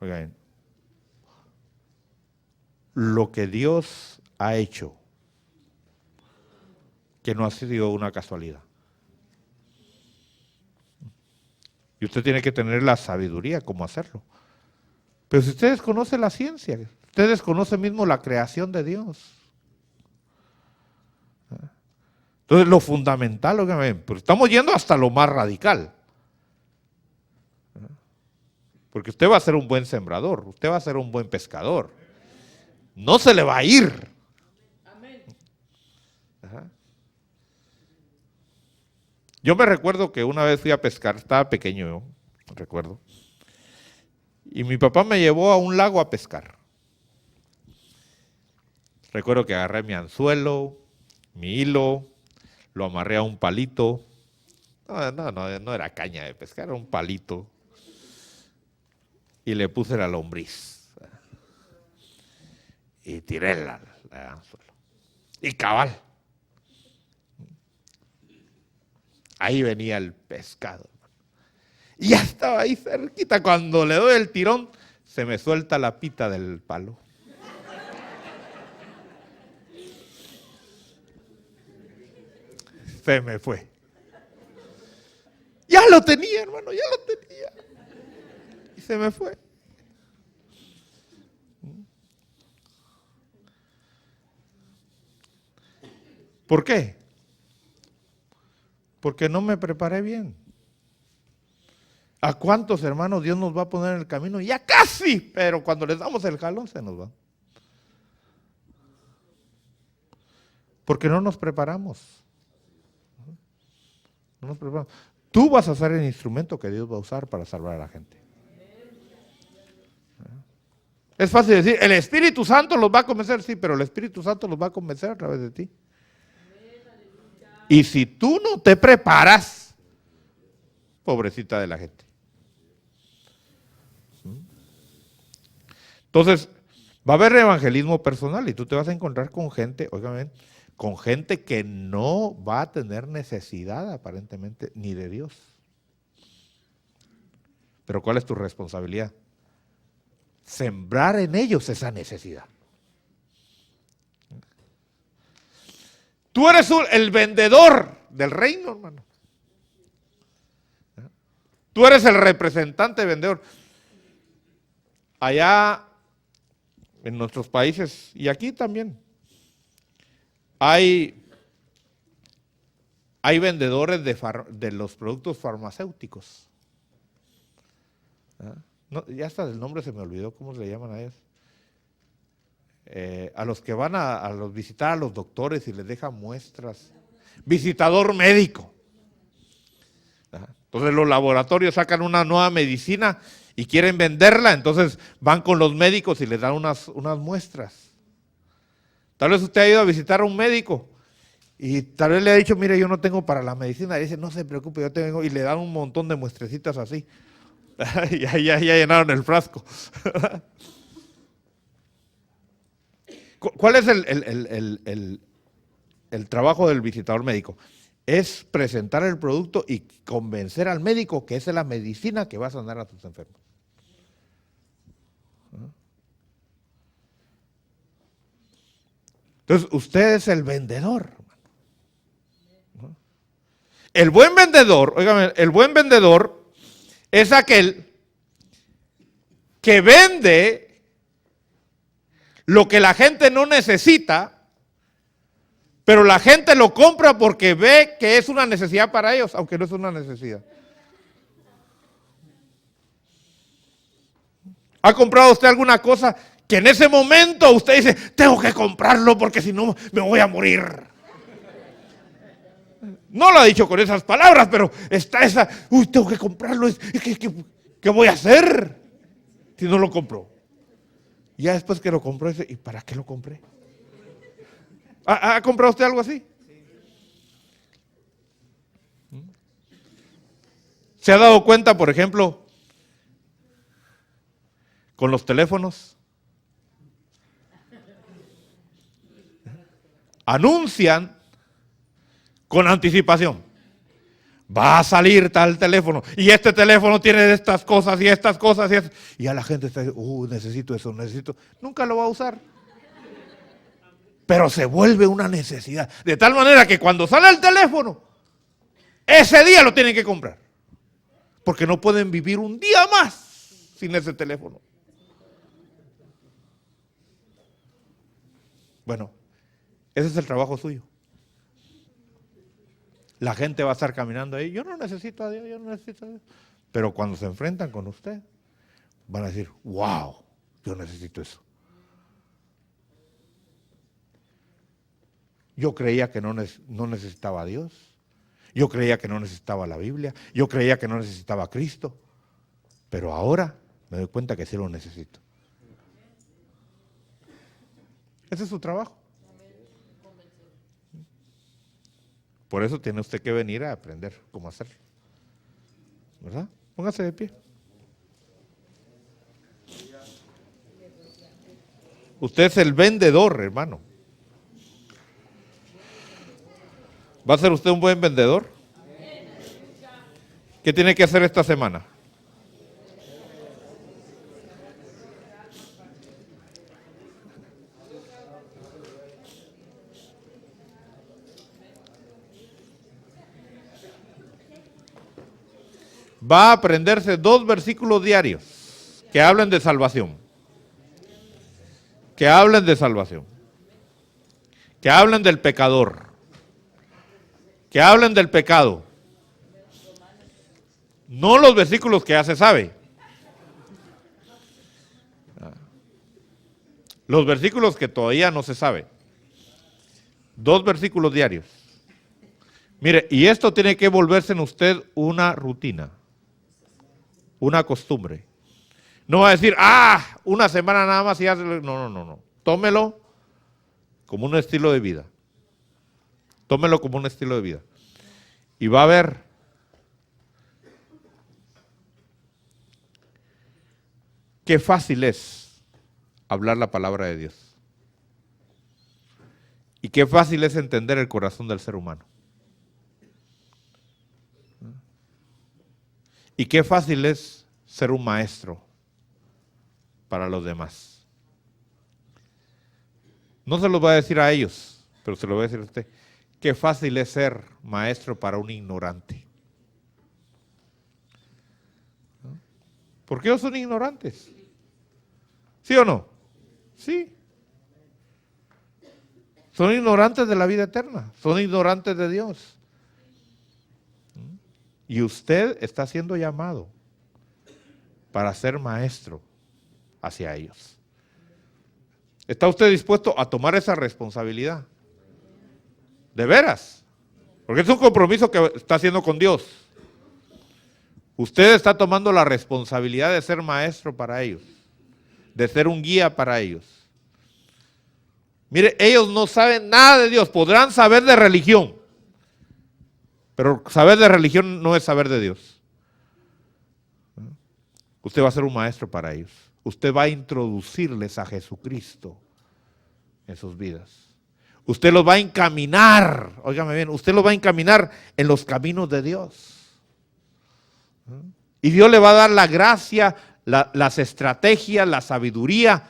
oigan, lo que Dios ha hecho, que no ha sido una casualidad. Y usted tiene que tener la sabiduría cómo hacerlo. Pero si usted desconoce la ciencia, usted desconoce mismo la creación de Dios. Entonces lo fundamental, oigan, pero estamos yendo hasta lo más radical. Porque usted va a ser un buen sembrador, usted va a ser un buen pescador. No se le va a ir. Amén. Yo me recuerdo que una vez fui a pescar, estaba pequeño yo, recuerdo. Y mi papá me llevó a un lago a pescar. Recuerdo que agarré mi anzuelo, mi hilo, lo amarré a un palito. No era caña de pescar, era un palito. Y le puse la lombriz. Y tiré el anzuelo. Y cabal. Ahí venía el pescado. Y ya estaba ahí cerquita. Cuando le doy el tirón, se me suelta la pita del palo. Se me fue. Ya lo tenía, hermano, ya lo tenía. Y se me fue. ¿Por qué? Porque no me preparé bien. ¿A cuántos hermanos Dios nos va a poner en el camino? Ya casi, pero cuando les damos el jalón se nos va. Porque no nos preparamos. No nos preparamos. Tú vas a ser el instrumento que Dios va a usar para salvar a la gente. Es fácil decir, el Espíritu Santo los va a convencer, sí, pero el Espíritu Santo los va a convencer a través de ti. Y si tú no te preparas, pobrecita de la gente. Entonces, va a haber evangelismo personal y tú te vas a encontrar con gente, óigame, con gente que no va a tener necesidad aparentemente ni de Dios. Pero ¿cuál es tu responsabilidad? Sembrar en ellos esa necesidad. Tú eres el vendedor del reino, hermano. Tú eres el representante vendedor. Allá en nuestros países y aquí también hay vendedores de los productos farmacéuticos. No, ya hasta el nombre se me olvidó, ¿cómo se le llaman a ellos? A los que van a visitar a los doctores y les dejan muestras. Visitador médico. Entonces los laboratorios sacan una nueva medicina y quieren venderla, entonces van con los médicos y les dan unas muestras. Tal vez usted ha ido a visitar a un médico y tal vez le ha dicho, mire, yo no tengo para la medicina. Y dice, no se preocupe, yo tengo. Y le dan un montón de muestrecitas así. Y ya llenaron el frasco. ¿Cuál es el trabajo del visitador médico? Es presentar el producto y convencer al médico que esa es la medicina que va a sanar a tus enfermos. Entonces, usted es el vendedor. El buen vendedor, óigame, el buen vendedor es aquel que vende lo que la gente no necesita, pero la gente lo compra porque ve que es una necesidad para ellos, aunque no es una necesidad. ¿Ha comprado usted alguna cosa que en ese momento usted dice, tengo que comprarlo porque si no me voy a morir? No lo ha dicho con esas palabras, pero está esa, tengo que comprarlo, ¿qué voy a hacer si no lo compro? Y ya después que lo compró, dice, ¿y para qué lo compré? ¿Ha comprado usted algo así? ¿Se ha dado cuenta, por ejemplo, con los teléfonos? Anuncian con anticipación. Va a salir tal teléfono y este teléfono tiene estas cosas y estas cosas y a la gente está diciendo, necesito eso, necesito. Nunca lo va a usar. Pero se vuelve una necesidad. De tal manera que cuando sale el teléfono, ese día lo tienen que comprar. Porque no pueden vivir un día más sin ese teléfono. Bueno, ese es el trabajo suyo. La gente va a estar caminando ahí, yo no necesito a Dios, yo no necesito a Dios. Pero cuando se enfrentan con usted, van a decir, wow, yo necesito eso. Yo creía que no necesitaba a Dios. Yo creía que no necesitaba la Biblia. Yo creía que no necesitaba a Cristo. Pero ahora me doy cuenta que sí lo necesito. Ese es su trabajo. Por eso tiene usted que venir a aprender cómo hacerlo. ¿Verdad? Póngase de pie. Usted es el vendedor, hermano. ¿Va a ser usted un buen vendedor? ¿Qué tiene que hacer esta semana? Va a aprenderse 2 versículos diarios que hablen de salvación. Que hablen de salvación. Que hablen del pecador. Que hablen del pecado. No los versículos que ya se sabe. Los versículos que todavía no se sabe. 2 versículos diarios. Mire, y esto tiene que volverse en usted una rutina. Una costumbre. No va a decir, una semana nada más y ya. No. Tómelo como un estilo de vida. Tómelo como un estilo de vida. Y va a ver qué fácil es hablar la palabra de Dios. Y qué fácil es entender el corazón del ser humano. Y qué fácil es ser un maestro para los demás. No se lo voy a decir a ellos, pero se lo voy a decir a usted. Qué fácil es ser maestro para un ignorante. Porque ellos son ignorantes. ¿Sí o no? Sí. Son ignorantes de la vida eterna. Son ignorantes de Dios. Y usted está siendo llamado para ser maestro hacia ellos. ¿Está usted dispuesto a tomar esa responsabilidad? ¿De veras? Porque es un compromiso que está haciendo con Dios. Usted está tomando la responsabilidad de ser maestro para ellos, de ser un guía para ellos. Mire, ellos no saben nada de Dios, podrán saber de religión, pero saber de religión no es saber de Dios. Usted va a ser un maestro para ellos. Usted va a introducirles a Jesucristo en sus vidas. Usted los va a encaminar, óigame bien, usted los va a encaminar en los caminos de Dios. Y Dios le va a dar la gracia, las estrategias, la sabiduría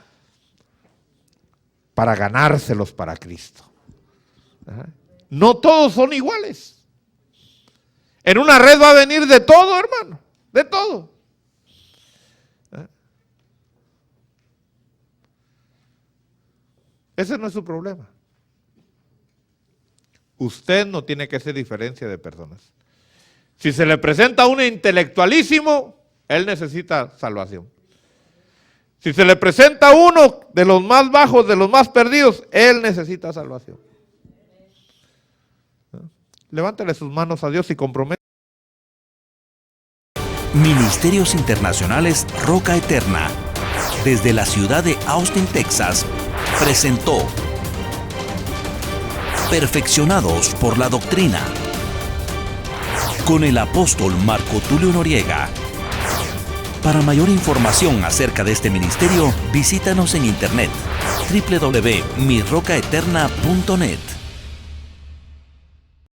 para ganárselos para Cristo. No todos son iguales. En una red va a venir de todo, hermano, de todo. Ese no es su problema. Usted no tiene que hacer diferencia de personas. Si se le presenta un intelectualísimo, él necesita salvación. Si se le presenta uno de los más bajos, de los más perdidos, él necesita salvación. Levántale sus manos a Dios y compromete. Ministerios Internacionales Roca Eterna, desde la ciudad de Austin, Texas, presentó Perfeccionados por la Doctrina, con el apóstol Marco Tulio Noriega. Para mayor información acerca de este ministerio, visítanos en internet www.mirrocaeterna.net.